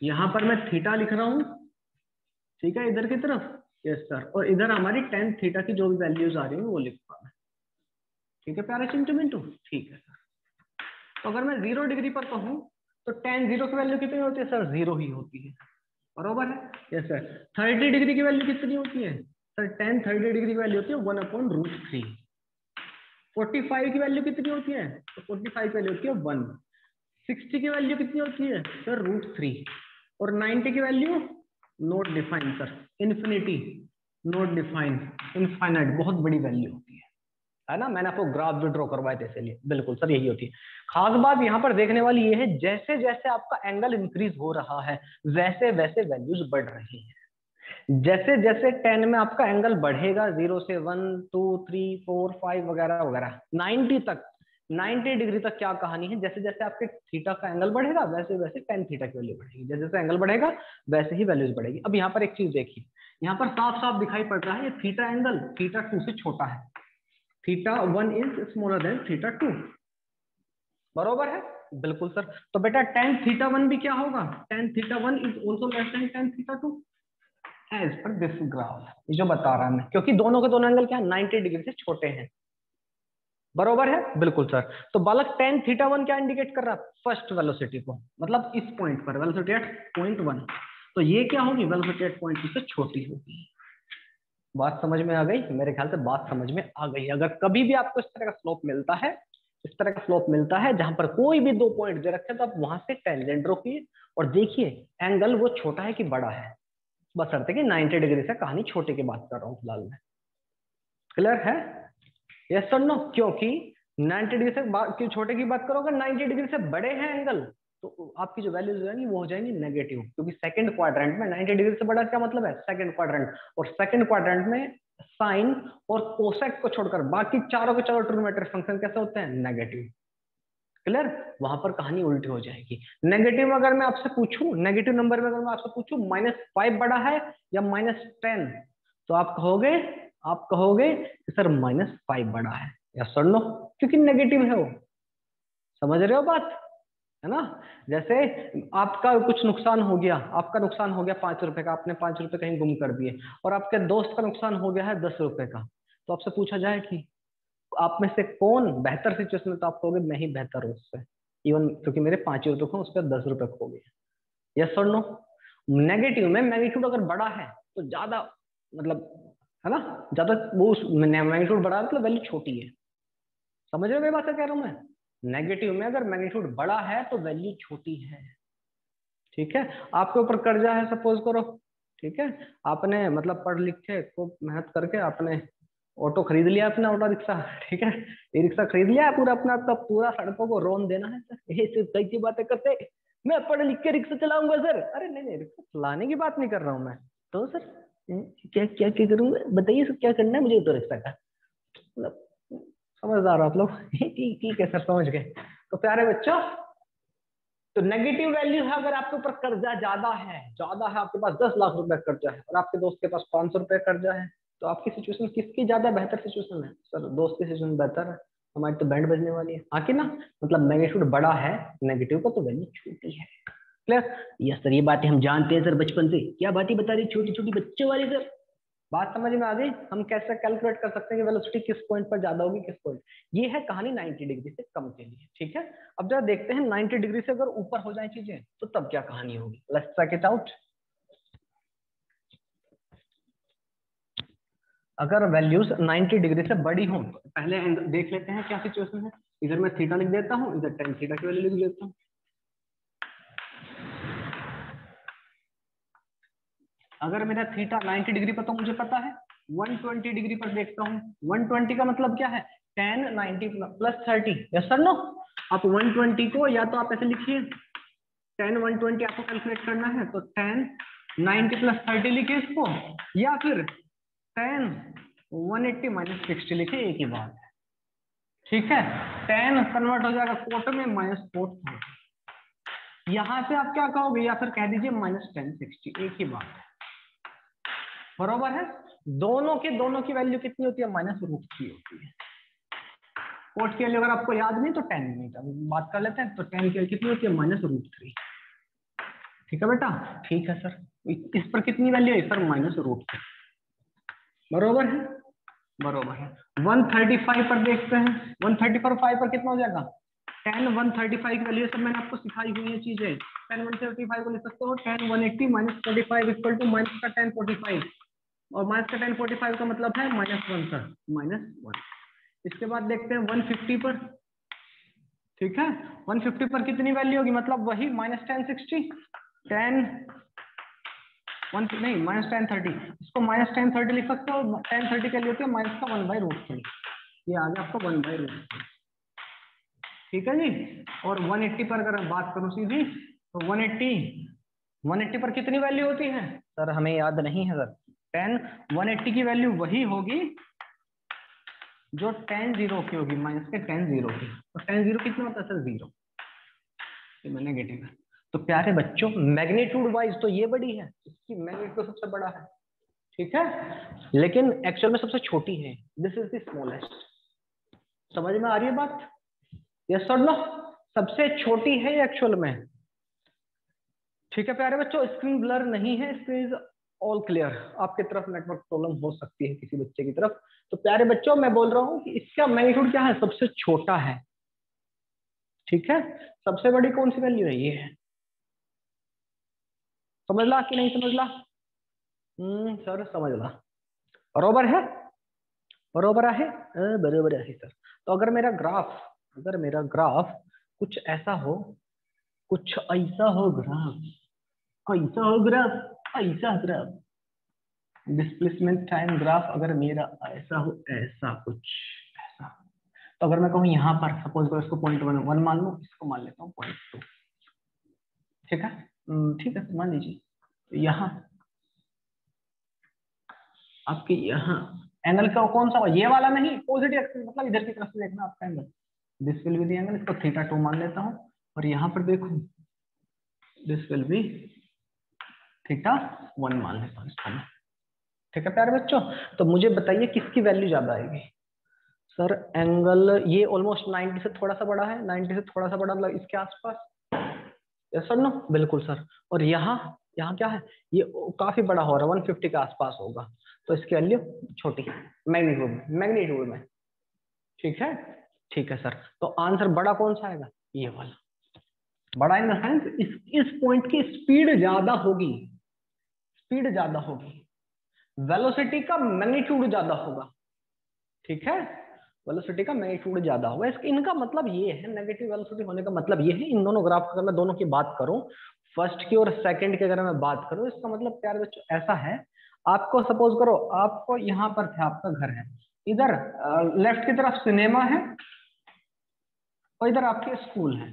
यहां पर मैं थीटा लिख रहा हूं, ठीक है, इधर की तरफ। यस सर, और इधर हमारी tan थीटा की जो भी वैल्यूज आ रही है वो लिख पा रहा है, ठीक है प्यारे चिंटू मिंटू, ठीक है सर। तो अगर मैं 0 डिग्री पर कहूं तो tan 0 की वैल्यू कितनी होती है सर, 0 ही होती है, बरोबर है। यस सर, 30 डिग्री की वैल्यू कितनी होती है सर, tan 30 डिग्री की वैल्यू होती है 1/√3। 45 की वैल्यू कितनी होती है, तो 45 की वैल्यू होती है 1। 60 की वैल्यू कितनी होती है सर, √3। और 90 की value not defined sir, infinity, not defined, infinite, बहुत बड़ी वैल्यू होती है ना। मैंने आपको ग्राफ भी ड्रॉ करवाए थे इसलिए, बिल्कुल सर यही होती है। खास बात यहाँ पर देखने वाली ये है, जैसे जैसे आपका एंगल इंक्रीज हो रहा है वैसे वैसे वैल्यूज बढ़ रही है। जैसे जैसे 10 में आपका एंगल बढ़ेगा 0 से 1 2 3 4 5 वगैरह वगैरह 90 तक, 90 डिग्री तक क्या कहानी है, जैसे जैसे आपके थीटा का एंगल बढ़ेगा वैसे वैसे tan थीटा की वैल्यू बढ़ेगी, जैसे जैसे एंगल बढ़ेगा वैसे ही वैल्यूज बढ़ेगी। अब यहाँ पर एक चीज देखिए, यहाँ पर साफ साफ दिखाई पड़ रहा है ये थीटा एंगल θ2 से छोटा है, θ1 इज स्मॉलर देन θ2, बरोबर है। बिल्कुल सर, तो बेटा tan θ1 भी क्या होगा, tan θ1 is also less than tan θ2 as per this graph, ये जो बता रहा है मैं, क्योंकि दोनों के दोनों एंगल क्या है 90 डिग्री से छोटे हैं, बरोबर है। बिल्कुल सर, तो बालक tan θ1 क्या इंडिकेट कर रहा है, फर्स्ट वेलोसिटी को, मतलब इस पॉइंट पर वेलोसिटी एट पॉइंट 1, तो ये क्या होगी, वेलोसिटी एट पॉइंट 2 से छोटी होगी। बात समझ में आ गई, मेरे ख्याल से बात समझ में आ गई। अगर कभी भी आपको इस तरह का स्लोप मिलता है, इस तरह का स्लोप मिलता है जहां पर कोई भी दो पॉइंट दे रखे हैं, तो आप वहां से टेंजेंट ड्रॉ कीजिए और देखिए एंगल वो छोटा है कि बड़ा है, बशर्ते कि 90 डिग्री से, कहानी छोटे की बात कर रहा हूँ फिलहाल में। क्लियर है, यस और नो। क्योंकि 90 डिग्री से क्यों छोटे की बात करोगे, 90 डिग्री से बड़े हैं एंगल तो आपकी जो वैल्यूज हो जाएंगी वो हो जाएंगी नेगेटिव, क्योंकि सेकंड क्वाड्रेंट में 90 डिग्री से बड़ा क्या मतलब है, सेकंड क्वाड्रेंट, और सेकंड क्वाड्रेंट में साइन और कोसेक को छोड़कर बाकी चारों के चारों ट्रिग्नोमेट्रिक फंक्शन कैसे होते हैं, नेगेटिव। क्लियर, वहां पर कहानी उल्टी हो जाएगी। नेगेटिव अगर मैं आपसे पूछूं, नेगेटिव नंबर में अगर मैं आपसे पूछूं -5 बड़ा है या -10, तो आप कहोगे कि सर -5 बड़ा है, या सर नो, क्योंकि नेगेटिव है वो, समझ रहे हो बात, है ना। जैसे आपका कुछ नुकसान हो गया, आपका नुकसान हो गया 5 रुपए का, आपने 5 रुपए कहीं गुम कर दिए, और आपके दोस्त का नुकसान हो गया है 10 रुपए का, तो आपसे पूछा जाए कि आप में से कौन बेहतर सिचुएशन में, तो आप कहोगे मैं ही बेहतर हूं उससे, इवन क्योंकि मेरे 5 रुपए खो, उस पर 10 रुपए खो गए। यस और नो। नेगेटिव में मैग्नीट्यूड अगर बड़ा है तो ज्यादा मतलब है ना, ज्यादा वो मैग्नीट्यूड बड़ा मतलब वैल्यू छोटी है। समझ रहे हो मेरी बात कह रहा हूं मैं? नेगेटिव में अगर मैग्नीट्यूड बड़ा है तो वैल्यू छोटी है। ठीक है, आपके ऊपर कर्जा है सपोज करो, ठीक है, आपने मतलब पढ़ लिख के खूब मेहनत करके आपने ऑटो खरीद लिया, अपना ऑटो रिक्शा, ठीक है, ई रिक्शा खरीद लिया पूरा अपना, आपका पूरा सड़कों को रोन देना है सर, ये सिर्फ कैसी बातें करते, मैं पढ़ लिख के रिक्शा चलाऊंगा सर। अरे नहीं नहीं, रिक्शा चलाने की बात नहीं कर रहा हूँ मैं, तो सर क्या क्या क्या करूंगा बताइए सर, क्या करना है मुझे ऑटो रिक्शा का, मतलब समझदार हो आप लोग। ठीक ठीक है सर, समझ गए। तो प्यारे बच्चों, तो नेगेटिव वैल्यू है अगर आपके ऊपर कर्जा ज्यादा है, आपके पास 10 लाख रुपए कर्जा है और आपके दोस्त के पास 500 रुपए कर्जा है, तो आपकी सिचुएशन किसकी ज्यादा बेहतर सिचुएशन है? सर दोस्त की सिचुएशन बेहतर है, हमारी तो बैंड बजने वाली है आके ना, मतलब मैग्नीट्यूड बड़ा है नेगेटिव का तो वैल्यू छोटी है। क्लियर? यस सर, ये बातें हम जानते हैं सर बचपन से। क्या बातें बता रही छोटी छोटी बच्चों वाली सर? बात समझ में आ गई? हम कैसे कैलकुलेट कर सकते हैं कि वेलोसिटी किस पॉइंट पर ज्यादा होगी किस पॉइंट। ये है कहानी 90 डिग्री से कम के लिए, ठीक है। अब जरा देखते हैं 90 डिग्री से अगर ऊपर हो जाए चीजें तो तब क्या कहानी होगी। Let's check it out. अगर वैल्यूज 90 डिग्री से बड़ी हो तो पहले देख लेते हैं क्या सिचुएशन है। इधर मैं थीटा लिख देता हूँ, इधर tan थीटा की वैल्यू लिख देता हूँ। अगर मेरा थीटा 90 डिग्री पर, तो मुझे पता है 120 डिग्री पर देखता हूँ। 120 का मतलब क्या है? tan 90 plus 30। Yes sir no? आप 120 को या तो आप ऐसे लिखिए, tan 120 आपको कैलकुलेट करना है तो tan 90 प्लस 30 लिखिए इसको, या फिर tan 180 माइनस 60 लिखिए, एक ही बात है। ठीक है, tan कन्वर्ट हो जाएगा कोट में माइनस कोट, यहां से आप क्या कहोगे, या फिर कह दीजिए माइनस tan 60, एक ही बात है। बरोबर है? दोनों की वैल्यू कितनी होती है? माइनस √3 होती है। कोट की वैल्यू अगर आपको याद नहीं तो tan नहीं, बात कर लेते हैं। तो tan की कितनी होती है? माइनस √3। ठीक है बेटा? ठीक है सर। इस पर कितनी वैल्यू है सर? माइनस √3। बरोबर है? बरोबर है। 135 पर देखते हैं। 135 पर कितना हो जाएगा? tan 135 की वैल्यू सब मैंने आपको सिखाई हुई है चीजें। tan 135 को लिख सकते हो tan 180 minus 45 equal to minus का tan 45, और माइनस का tan 45 का मतलब है -1 सर, -1। इसके बाद देखते हैं 150 पर। ठीक है, 150 पर कितनी वैल्यू होगी? मतलब वही माइनस tan 60, tan 1 नहीं माइनस tan 30, इसको माइनस tan 30 लिख सकते हो। tan 30 के लिए होती है माइनस का 1/√3, ये आ गया आपका 1/√3। ठीक है जी। और 180 पर अगर बात करूं सीधी, तो 180 पर कितनी वैल्यू होती है सर? हमें याद नहीं है सर। tan 180 की वैल्यू वही होगी जो tan 0 की होगी, माइनस के tan 0 की। तो tan 0 कितना होता है सर? 0। नेगेटिव है। तो प्यारे बच्चों, मैग्नीट्यूड वाइज तो ये बड़ी है, इसकी मैग्नीट्यूड सबसे बड़ा है, ठीक है, लेकिन एक्चुअल में सबसे छोटी है। This is the smallest. समझ में आ रही है बात? यस और नो? सबसे छोटी है एक्चुअल में। ठीक है प्यारे बच्चों, स्क्रीन ब्लर नहीं है, स्क्रीन इज ऑल क्लियर। आपकी तरफ नेटवर्क प्रॉब्लम हो सकती है किसी बच्चे की तरफ। तो प्यारे बच्चों, मैं बोल रहा हूँ कि इसका मैग्नीट्यूड क्या है? सबसे छोटा है। ठीक है, सबसे बड़ी कौन सी वैल्यू है? ये है। समझ ला कि नहीं समझ ला? सर समझ ला। बरोबर है? बरोबर है? बरोबर है सर। तो अगर मेरा ग्राफ कुछ ऐसा हो, कुछ ऐसा हो ग्राफ, ऐसा हो ग्राफ, ऐसा ग्राफ, डिस्प्लेसमेंट टाइम ग्राफ अगर मेरा ऐसा हो, ऐसा कुछ ऐसा, तो अगर मैं कहूँ यहाँ पर सपोज करो इसको 0.1 मान लूँ, इसको मान लेता हूँ 0.2। ठीक है, ठीक है मान लीजिए। यहाँ आपके यहाँ एंगल का कौन सा? ये वाला नहीं, पॉजिटिव एक्सिस, मतलब इधर की तरफ से देखना आपका angle. This will be the angle, इसको θ2 मान लेता हूँ। और यहाँ पर देखो, दिस विल बी θ1 मान लेता हूँ इसको मैं। ठीक है प्यारे बच्चों, तो मुझे बताइए किसकी वैल्यू ज्यादा आएगी? सर एंगल ये ऑलमोस्ट 90 से थोड़ा सा बड़ा है, 90 से थोड़ा सा बड़ा मतलब इसके आसपास। Yes sir no? बिल्कुल सर। और यहाँ क्या है? ये काफी बड़ा हो रहा है, 150 के आसपास होगा, तो इसकी वैल्यू छोटी है मैग्नीट्यूड में। ठीक है, ठीक है सर। तो आंसर बड़ा कौन सा आएगा? ये वाला। बड़ा इन द सेंस इस पॉइंट की स्पीड ज्यादा होगी, स्पीड ज्यादा होगी। वेलोसिटी का मैग्नीट्यूड ज्यादा होगा, ठीक है, वेलोसिटी का मैग्नीट्यूड ज्यादा होगा। इसका इनका मतलब ये है, नेगेटिव वेलोसिटी होने का मतलब ये है, इन दोनों ग्राफ अगर मैं दोनों की बात करूं, फर्स्ट की और सेकंड की अगर मैं बात करूं, इसका मतलब प्यारे बच्चों ऐसा है, आपको सपोज करो आपको यहाँ पर थे, आपका घर है, इधर लेफ्ट की तरफ सिनेमा है और इधर आपके स्कूल है,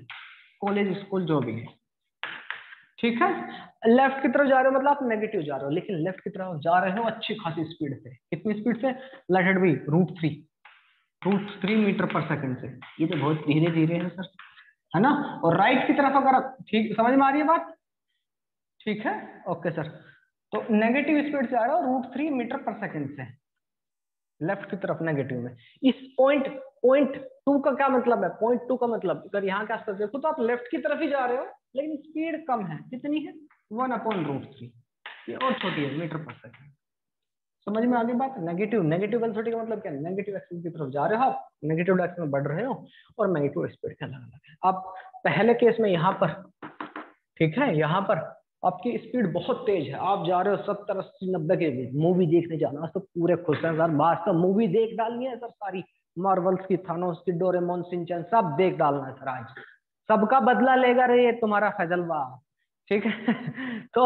कॉलेज स्कूल जो भी है, ठीक है। लेफ्ट की तरफ जा रहे हो मतलब आप नेगेटिव जा रहे हो, लेकिन लेफ्ट की तरफ जा रहे हो अच्छी खासी स्पीड से, कितनी स्पीड से, let it be √3 metre per second से, ये तो बहुत धीरे धीरे है सर, है ना। और राइट की तरफ अगर, ठीक समझ में आ रही है बात, ठीक है, ओके सर। तो नेगेटिव स्पीड से आ रहा हो √3 मीटर पर सेकंड से, लेफ्ट की तरफ नेगेटिव में। इस पॉइंट 2 का क्या मतलब है, पॉइंट 2 का मतलब अगर यहाँ के आसपास देखो तो आप लेफ्ट की तरफ ही जा रहे हो, लेकिन स्पीड कम है, कितनी है, 1/√3, ये और छोटी है मीटर पर सेकंड। समझ में आ गई बात। नेगेटिव वेलोसिटी का मतलब क्या है, नेगेटिव एक्सिस की तरफ जा रहे हो आप, नेगेटिव डायरेक्शन में बढ़ रहे हो, और मैग्नीट्यूड स्पीड के अलग अलग है। आप पहले केस में यहाँ पर, ठीक है, यहाँ पर आपकी स्पीड बहुत तेज है, आप जा रहे हो 70 80 90 के बीच, मूवी देखने जाना तो पूरे खुश हैं सर, बाहर सब मूवी देख डालनी है सर, सारी मार्वल्स की, थानोस की, डोरेमोन, शिनचैन सब देख डालना है सर, आज सबका बदला लेगा रे ये तुम्हारा फैजलवा, ठीक है। तो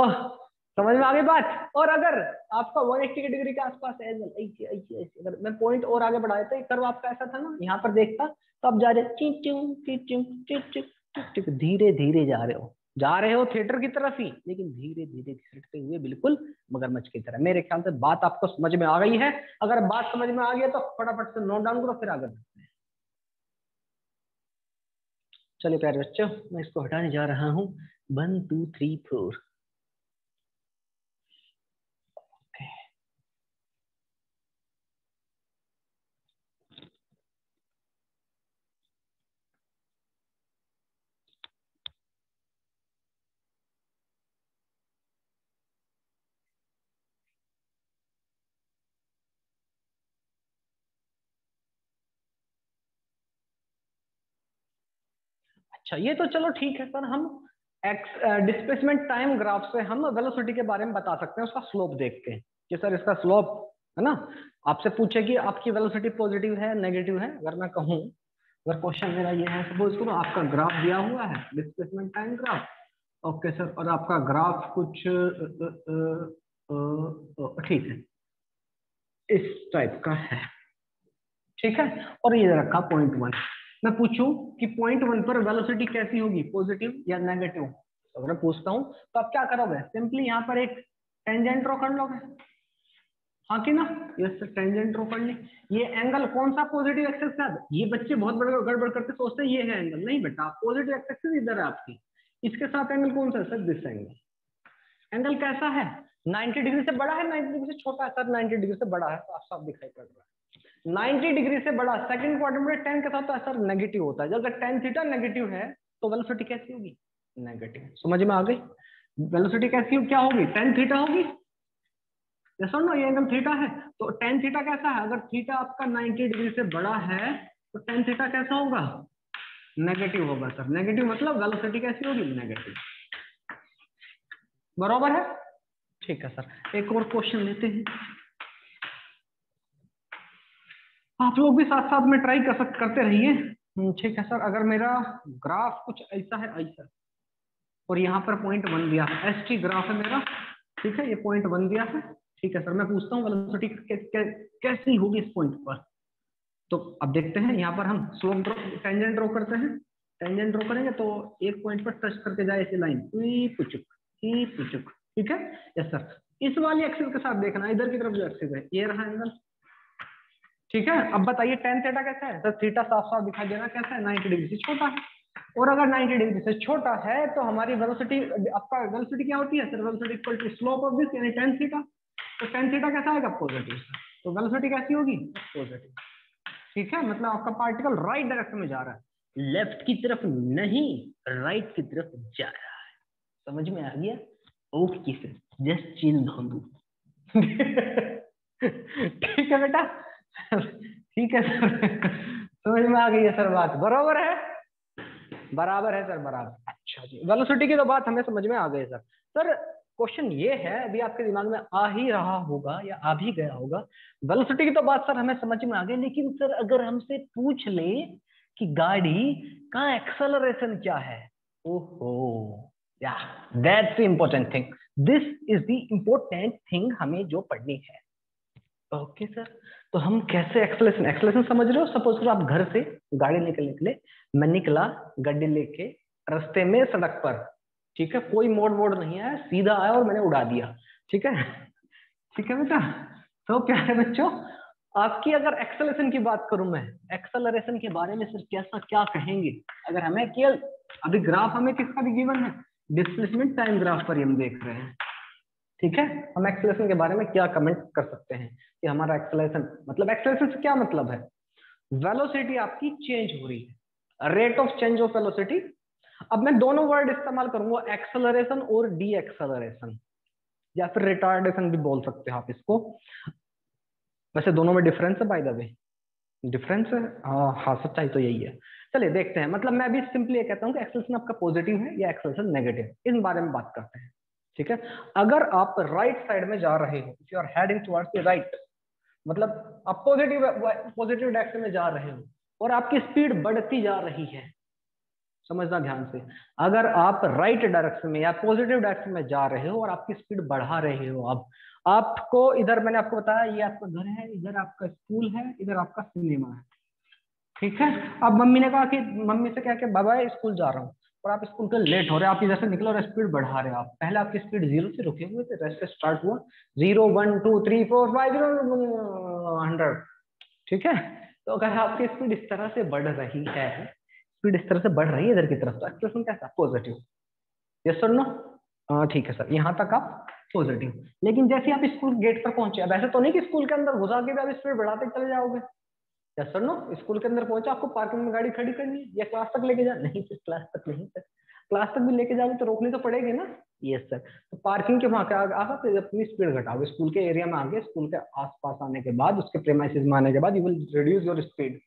समझ में आ गई बात। और अगर आपका 180 डिग्री के आसपास है, अगर मैं पॉइंट और आगे बढ़ाया था, कर्व आपका ऐसा था ना, यहाँ पर देखता तो आप जा रहे धीरे धीरे जा रहे हो थिएटर की तरफ ही, लेकिन धीरे धीरे घिसटते हुए बिल्कुल मगरमच्छ की तरह। मेरे ख्याल से बात आपको समझ में आ गई है, अगर बात समझ में आ गई है तो फटाफट से नोट डाउन करो, फिर आगे बढ़ते हैं। चलिए प्यारे बच्चों, मैं इसको हटाने जा रहा हूँ, 1 2 3 4। अच्छा, ये तो चलो ठीक है सर, हम डिस्प्लेसमेंट टाइम ग्राफ से हम वेलोसिटी के बारे में बता सकते हैं, उसका स्लोप देख के कि सर इसका स्लोप है ना। आपसे पूछे कि आपकी वेलोसिटी पॉजिटिव है नेगेटिव है, अगर मैं कहूँ, अगर क्वेश्चन मेरा ये है, सपोज करो आपका ग्राफ दिया हुआ है, displacement time graph, okay sir, और आपका ग्राफ कुछ ठीक है इस टाइप का है, ठीक है, और ये रखा पॉइंट 1। मैं पूछूं कि पॉइंट 1 पर वेलोसिटी कैसी होगी, पॉजिटिव या नेगेटिव, तो अगर मैं पूछता हूं तो आप क्या करोगे, सिंपली यहाँ पर एक टेंजेंट ड्रॉ कर लोगे, हाँ कि ना, यस सर, टेंजेंट ड्रॉ कर ली। ये एंगल कौन सा पॉजिटिव एक्सिस का, ये बच्चे बहुत बड़े गड़बड़ करते सोचते हैं ये है एंगल, नहीं बेटा, पॉजिटिव एक्सिस इधर है आपकी, इसके साथ एंगल कौन सा है सर, दिस एंगल। एंगल कैसा है, 90 डिग्री से बड़ा है, 90 डिग्री से छोटा है सर, 90 डिग्री से बड़ा है, तो आप साफ दिखाई पड़ रहा है। 90 डिग्री से बड़ा सेकंड क्वाड्रेंट में 10 के साथ तो सर नेगेटिव होता है, अगर tan थीटा नेगेटिव है तो वेलोसिटी कैसी होगी, नेगेटिव। समझ में आ गई, वेलोसिटी कैसी क्या होगी, tan थीटा होगी, यस और नो, ये एंगल थीटा है, तो tan थीटा कैसा है, अगर थीटा आपका 90 डिग्री से बड़ा है तो tan थीटा कैसा होगा, नेगेटिव होगा सर, नेगेटिव मतलब वेलोसिटी कैसी होगी, नेगेटिव, बराबर है, ठीक है सर। एक और क्वेश्चन लेते हैं, आप लोग भी साथ साथ में ट्राई करते रहिए, ठीक है सर। अगर मेरा ग्राफ कुछ ऐसा है, ऐसा, और यहाँ पर पॉइंट 1 दिया है, एसटी ग्राफ है मेरा, ठीक है, ये पॉइंट 1 दिया है, ठीक है सर। मैं पूछता हूँ वेलोसिटी कैसी होगी इस पॉइंट पर, तो अब देखते हैं, यहाँ पर हम स्लोप ड्रॉ, टेंजेंट ड्रॉ करते हैं, टेंजेंट ड्रॉ करेंगे तो एक पॉइंट पर टच करके जाए ऐसी लाइन, पुचुक, ठीक है, यस सर। इस वाली एक्सिस के साथ देखना, इधर की तरफ जो एक्सिस है ये रहा एंगल, ठीक है। अब बताइए tan थीटा कैसा है, तो थीटा साफ साफ दिखाई देना कैसा है, 90 डिग्री से छोटा है, और अगर 90 डिग्री से छोटा है तो हमारी वेलोसिटी, आपका वेलोसिटी क्या होती है sir, velocity equal to slope of this, यानी tan थीटा, तो tan थीटा कैसा आएगा, पॉजिटिव, तो वेलोसिटी कैसी होगी, पॉजिटिव, ठीक है। मतलब आपका पार्टिकल राइट डायरेक्शन में जा रहा है, लेफ्ट की तरफ नहीं, राइट की तरफ जा रहा है। समझ में आ गया, ओके सर, जस्ट चिल धोंदू। ठीक है बेटा, ठीक है सर, समझ में आ गई है सर बात, बराबर है, बराबर है सर, बराबर। अच्छा जी, वेलोसिटी की तो बात हमें समझ में आ गई सर। सर क्वेश्चन ये है, अभी आपके दिमाग में आ ही रहा होगा या आ भी गया होगा, वेलोसिटी की तो बात सर हमें समझ में आ गई, लेकिन सर अगर हमसे पूछ ले कि गाड़ी का एक्सेलरेशन क्या है, ओहो या that's the important thing, this is the important thing हमें जो पढ़नी है। ओके सर, तो हम कैसे एक्सेलरेशन, एक्सेलरेशन समझ रहे हो, सपोज करो आप घर से गाड़ी लेकर निकले, मैं निकला गाड़ी लेके रास्ते में सड़क पर, ठीक है, कोई मोड़ नहीं आया, सीधा आया और मैंने उड़ा दिया, ठीक है, ठीक है बेटा। तो प्यारे बच्चों, आपकी अगर एक्सेलरेशन की बात करूं मैं, एक्सेलरेशन के बारे में सर कैसा क्या कहेंगे, अगर हमें केवल अभी ग्राफ हमें किसका भी गिवन है, डिस्प्लेसमेंट टाइम ग्राफ पर ही हम देख रहे हैं, ठीक है, हम एक्सेलरेशन के बारे में क्या कमेंट कर सकते हैं कि हमारा एक्सेलरेशन, मतलब एक्सेलरेशन से क्या मतलब है, वेलोसिटी आपकी चेंज हो रही है, rate of change of velocity. अब मैं दोनों वर्ड इस्तेमाल करूंगा, एक्सेलरेशन और डी एक्सेलरेशन, या फिर रिटार्डेशन भी बोल सकते हैं आप इसको, वैसे दोनों में डिफरेंस है बाय द वे, डिफरेंस है, हाँ सच्चाई तो यही है। चलिए देखते हैं, मतलब मैं भी सिंपली ये कहता हूँ कि एक्सेलरेशन आपका पॉजिटिव है या एक्सेलरेशन नेगेटिव, इस बारे में बात करते हैं, ठीक है। अगर आप राइट साइड में जा रहे हो, if you are heading towards the right, मतलब आप पॉजिटिव डायरेक्शन में जा रहे हो और आपकी स्पीड बढ़ती जा रही है, समझना ध्यान से, अगर आप राइट डायरेक्शन में या पॉजिटिव डायरेक्शन में जा रहे हो और आपकी स्पीड बढ़ा रहे हो, अब आपको इधर मैंने आपको बताया ये आपका घर है, इधर आपका स्कूल है, इधर आपका सिनेमा है, ठीक है। अब मम्मी ने कहा कि मम्मी से क्या कि बाबा स्कूल जा रहा हूँ, और आप स्कूल के लेट हो रहे हैं, आप इधर से निकलो और स्पीड बढ़ा रहे हो, आप पहले आपकी स्पीड 0 से रुके हुए थे, रेस्ट स्टार्ट हुआ 0 1 2 3 4 5 100, ठीक है। तो अगर आपकी स्पीड इस तरह से बढ़ रही है, स्पीड इस तरह से बढ़ रही है इधर की तरफ, तो एक्सेलरेशन कैसा, पॉजिटिव, यस सर नो, ठीक है सर, यहाँ तक आप पॉजिटिव। लेकिन जैसे आप स्कूल गेट पर पहुंचे, अब ऐसा तो नहीं कि स्कूल के अंदर घुसा के भी आप स्पीड बढ़ाते चले जाओगे, यस सर नो, स्कूल के अंदर पहुंचा, आपको पार्किंग में गाड़ी खड़ी करनी है या क्लास तक लेके जा, नहीं सर क्लास तक नहीं सर, क्लास तक भी लेके जाओगे तो रोकनी तो पड़ेगी ना, यस सर। तो पार्किंग के वहां आप अपनी स्पीड घटाओगे, स्कूल के एरिया में आगे, स्कूल के आसपास आने के बाद, उसके प्रेमाइसेस में आने के बाद, you will reduce your speed.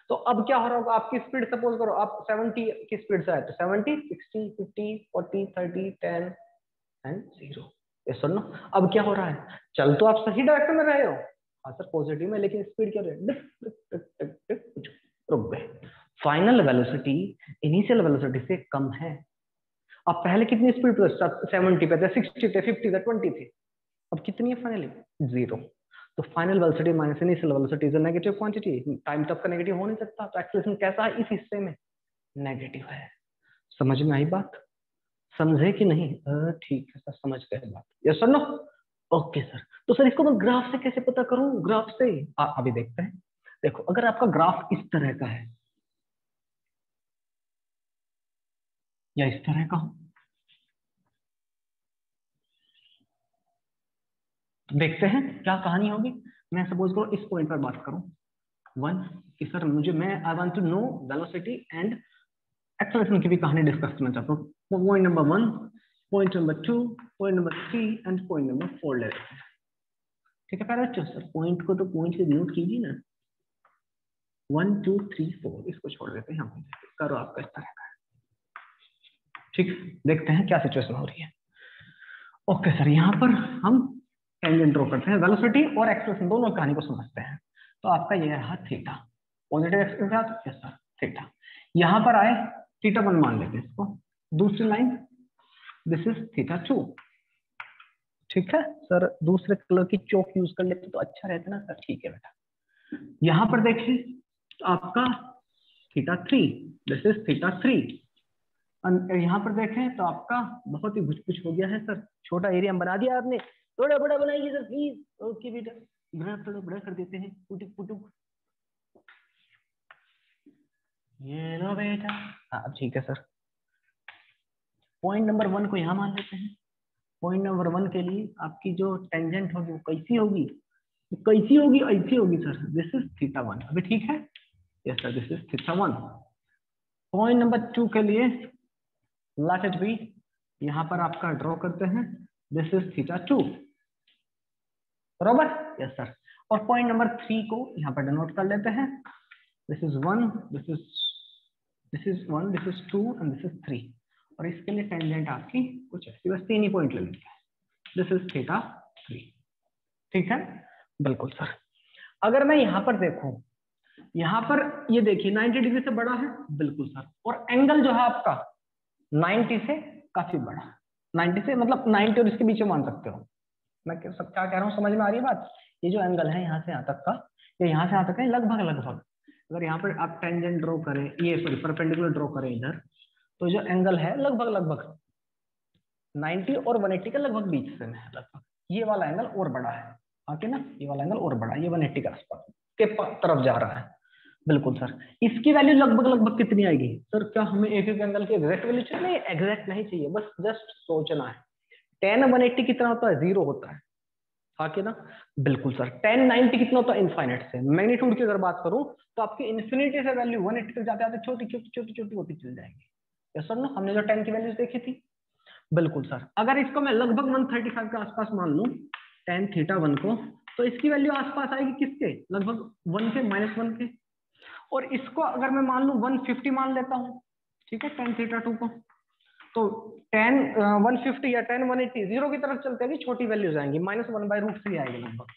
तो अब क्या हो रहा होगा, आपकी स्पीड सपोज करो आप 70 की स्पीड से आए, तो 70 60 50 40 30 10 एंड 0, यस सर नो। अब क्या हो रहा है, चल तो आप सही डायरेक्शन में रहे हो, हाँ सर पॉजिटिव में, लेकिन स्पीड क्या हो रही है, रुक गए, फाइनल वेलोसिटी इनिशियल वेलोसिटी से कम है। अब पहले कितनी स्पीड पे, 70 पे थे, 60 थे, 50 थे, 20 थे, अब कितनी है फाइनली, 0। तो final velocity minus initial velocity is a negative quantity, time तक का नेगेटिव हो नहीं सकता, तो एक्सेलरेशन कैसा है इस हिस्से में, नेगेटिव है। समझ में आई बात, समझे कि नहीं, ठीक है सर समझ गए बात, yes sir no, okay sir. तो सर इसको मैं ग्राफ से कैसे पता करूं, ग्राफ से अभी देखते हैं। देखो अगर आपका ग्राफ इस तरह का है या इस तरह का हो, तो देखते हैं क्या कहानी होगी। मैं सपोज करो इस पॉइंट पर बात करूं 1 कि सर मुझे, मैं I want to know velocity and acceleration की भी कहानी डिस्कस करना चाहता हूँ। Point number 1, point number 2, point number 3 and point number 4 ले लेते हैं, ठीक है। पहले सर पॉइंट को तो पॉइंट से नोट कीजिए ना, 1 2 3 4 इसको छोड़ देते हैं, हम करो आपका इस तरह का, ठीक। देखते हैं क्या सिचुएशन हो रही है। ओके सर, यहाँ पर हम टेंजेंट ड्रॉ करते हैं, वेलोसिटी और एक्सेलरेशन दोनों कहानी को समझते हैं। तो आपका ये रहा थीटा, पॉजिटिव एक्स के साथ, यस सर थीटा, यहाँ पर आए थीटा 1 मान लेते हैं इसको, दूसरी लाइन दिस इज थीटा 2, ठीक है सर। दूसरे कलर की चौक यूज कर लेते तो अच्छा रहता ना सर, ठीक है बेटा। यहाँ पर देखिए तो आपका थीटा 3, दिस इज थीटा 3, यहाँ पर देखें तो आपका बहुत ही कुछ कुछ हो गया है सर, छोटा एरिया बना दिया आपने, थोड़ा बड़ा बनाइए सर प्लीज, ओके बेटा, ग्राफ थोड़ा बड़ा कर देते हैं, पुटुक पुटुक, ये लो बेटा, हाँ ठीक है सर। पॉइंट नंबर 1 को यहाँ मान लेते हैं, पॉइंट नंबर 1 के लिए आपकी जो टेंजेंट होगी वो कैसी होगी, कैसी होगी, ऐसी होगी सर, दिस इज थीटा 1, अभी ठीक है, yes sir this is theta 1। Point number 2 के लिए लेट इट बी, यहाँ पर आपका ड्रॉ करते हैं, दिस इज थीटा 2, बराबर, यस सर। और पॉइंट नंबर 3 को यहाँ पर डिनोट कर लेते हैं, this is 1, this is 1, this is 2 and this is 3, और इसके लिए टेंजेंट आपकी कुछ ऐसी, बस 3 ही पॉइंट ले लेते हैं, दिस इज थीटा 3। ठीक है, बिल्कुल सर। अगर मैं यहां पर देखूं, यहां पर ये देखिए 90 डिग्री से बड़ा है, बिल्कुल सर, और एंगल जो है आपका 90 से काफी बड़ा है। 90 से मतलब 90 और इसके बीच में मान सकते हो। मैं क्या कह रहा हूँ, समझ में आ रही है बात? ये जो एंगल है यहाँ से यहाँ तक का, या यहाँ से यहाँ तक है, लगभग लगभग अगर यहाँ पर आप टेंजेंट ड्रॉ करें, ये सॉरी परपेंडिकुलर ड्रॉ करें इधर, तो जो एंगल है लगभग लगभग 90 और 180 के लगभग बीच में है लगभग। ये वाला एंगल और बड़ा है, हाँ कि ना, ये वाला एंगल और बड़ा, ये 180 के आसपास के तरफ जा रहा है। बिल्कुल सर। इसकी वैल्यू लगभग लगभग कितनी आएगी सर? क्या हमें एक एक एंगल की एग्जैक्ट वैल्यू चाहिए? एग्जैक्ट नहीं चाहिए, बस जस्ट सोचना है। tan 180 कितना होता है? 0 होता है, हाँ कि ना? बिल्कुल सर। tan 90 कितना होता है? इनफाइनाइट से। मैग्नीट्यूड की अगर बात करूं तो आपकी इन्फिनिटी से वैल्यू 180 तक जाते आते छोटी छोटी छोटी छोटी होती चल जाएगी। यस सर नो, हमने जो tan की वैल्यूज देखी थी। बिल्कुल सर। अगर इसको मैं लगभग 135 के आसपास मान लूं tan थीटा 1 को, तो इसकी वैल्यू आसपास आएगी किसके? लगभग 1 के, -1 के। और इसको अगर मैं मान लूं 150 मान लेता हूं, ठीक है, tan थीटा 2 को, तो tan 150 या tan 180 0 की तरफ चलते हैं, छोटी वैल्यूज आएंगी, -1/√3 आएगी लगभग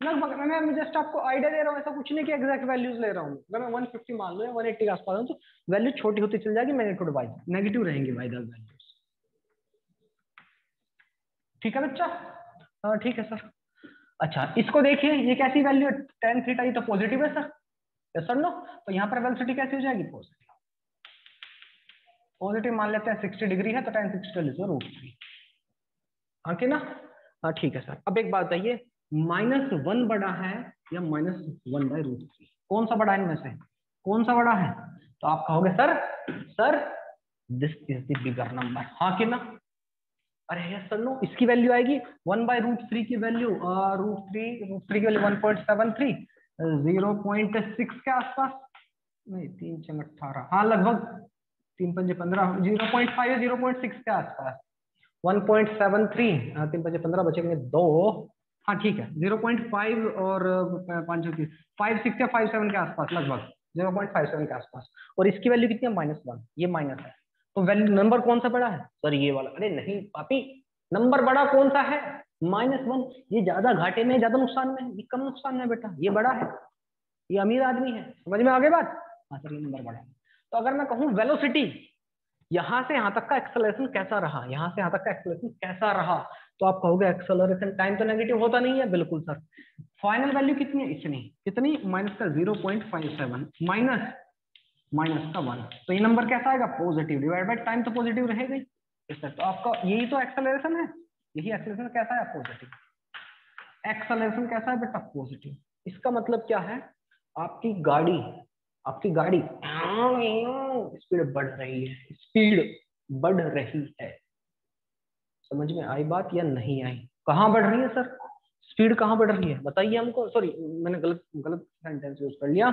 लगभग। मैं जस्ट आपको आइडिया दे रहा हूँ, ऐसा कुछ नहीं कि एग्जैक्ट वैल्यूज ले रहा हूँ। अगर मैं 150 मान लूं या 180 के आसपास हूं, तो वैल्यू छोटी होती चल जाएगी, मैग्नीट्यूड वाइज नेगेटिव रहेंगी बाय द वैल्यूज। ठीक है बच्चा? ठीक है सर। अच्छा, इसको देखिए, ये कैसी वैल्यू है? tan थीटा, ये तो पॉजिटिव है सर, यस सर नो? तो यहाँ पर वेलोसिटी कैसी हो जाएगी? पॉजिटिव। पॉजिटिव मान लेते हैं, 60 डिग्री है, तो tan 60 √3, हाँ कि ना? हाँ ठीक है सर। अब एक बात बताइए, -1 बड़ा है या -1/√3? कौन सा बड़ा है इनमें से? कौन सा बड़ा है? तो आप कहोगे sir this is the bigger number, हाँ कि ना? अरे यस सर नो, इसकी वैल्यू आएगी 1/√3 की वैल्यू, √3 की वैल्यू 1.73, 0.6 के आसपास, नहीं 3 6 18, हाँ लगभग 3 5 15, 0.5 या 0.6 के आसपास, 1.73, 3 5 15 बचेंगे 2, हाँ ठीक है, 0.5 और 5 5 6 या 5 7 के आसपास, लगभग 0.57 के आसपास। और इसकी वैल्यू कितनी है? -1, ये माइनस है। तो वैल्यू नंबर कौन सा बड़ा है सर? ये वाला। अरे नहीं पापी, नंबर बड़ा कौन सा है? -1। ये ज्यादा घाटे में, ज्यादा नुकसान में, ये कम नुकसान में बेटा, ये बड़ा है, ये अमीर आदमी है। समझ में आ गई बात? हाँ सर, ये नंबर बड़ा है। तो अगर मैं कहूँ वेलोसिटी, यहां से यहां तक का एक्सेलरेशन कैसा रहा, यहां से यहां तक का एक्सेलरेशन कैसा रहा, तो आप कहोगे एक्सेलरेशन टाइम तो नेगेटिव होता नहीं है, बिल्कुल सर। फाइनल वैल्यू कितनी है? इतनी कितनी? -0.57 माइनस का 1, तो ये नंबर कैसा आएगा? पॉजिटिव, डिवाइड बाय टाइम तो पॉजिटिव रहेगा ही। तो आपका यही तो एक्सेलरेशन है, यही एक्सेलरेशन कैसा है? पॉजिटिव। एक्सेलरेशन कैसा है बेटा? पॉजिटिव। इसका मतलब क्या है? आपकी गाड़ी स्पीड बढ़ रही है, स्पीड बढ़ रही है। समझ में आई बात या नहीं आई? कहाँ बढ़ रही है सर? स्पीड कहाँ बढ़ रही है बताइए हमको। सॉरी, मैंने गलत सेंटेंस यूज कर लिया।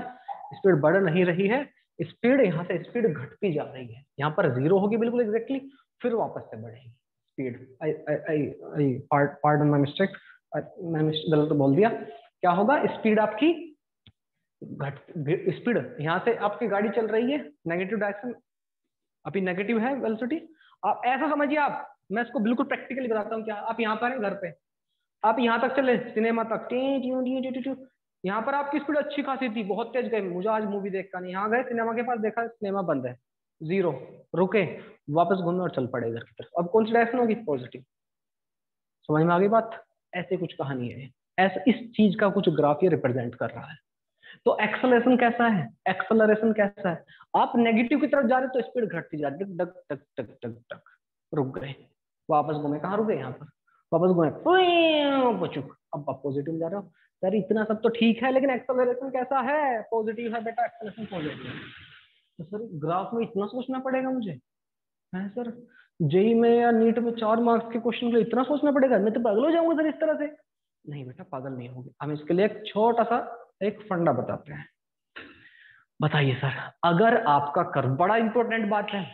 स्पीड बढ़ नहीं रही है, स्पीड यहाँ से स्पीड घटती जा रही है। यहाँ पर 0 होगी बिल्कुल एग्जैक्टली, फिर वापस से बढ़ेगी speed. I pardon my mistake, मैंने गलत बोल दिया। क्या होगा? स्पीड आपकी स्पीड यहाँ से आपकी गाड़ी चल रही है नेगेटिव डायरेक्शन, अभी नेगेटिव है वेलोसिटी। आप ऐसा समझिए, आप, मैं इसको बिल्कुल प्रैक्टिकली बताता हूँ। क्या आप यहाँ पर हैं घर पे, आप यहाँ तक चले सिनेमा तक, यहाँ पर आपकी स्पीड अच्छी खासी थी, बहुत तेज गए, मुझे आज मूवी देखना नहीं, यहाँ गए सिनेमा के पास, देखा सिनेमा बंद है, 0, रुके, वापस घूमे और चल पड़े घर की तरफ। अब कौन सी डायरेक्शन होगी? पॉजिटिव। समझ में आ गई बात? ऐसे कुछ कहानी है, ऐसा इस चीज का कुछ ग्राफ ये रिप्रेजेंट कर रहा है। तो एक्सेलरेशन कैसा है? एक्सेलरेशन कैसा है? आप नेगेटिव की तरफ जा रहे तो स्पीड घटती जा रही, टक टक टक टक टक, रुक गए, वापस घूमे, कहाँ रुके? यहाँ पर वापस घूमे, चुप, अब आप पॉजिटिव जा रहे हो। सर इतना सब तो ठीक है, लेकिन एक्सेलरेशन कैसा है? पॉजिटिव है बेटा, एक्सेलरेशन पॉजिटिव है। तो सर ग्राफ में इतना सोचना पड़ेगा मुझे? है सर, जेई में या नीट में 4 मार्क्स के क्वेश्चन के लिए इतना सोचना पड़ेगा? मैं तो पागल हो जाऊंगा सर इस तरह से। नहीं बेटा, पागल नहीं होगी। हम इसके लिए एक छोटा सा एक फंडा बताते हैं। बताइए सर, अगर आपका कर्व, बड़ा इंपॉर्टेंट बात है,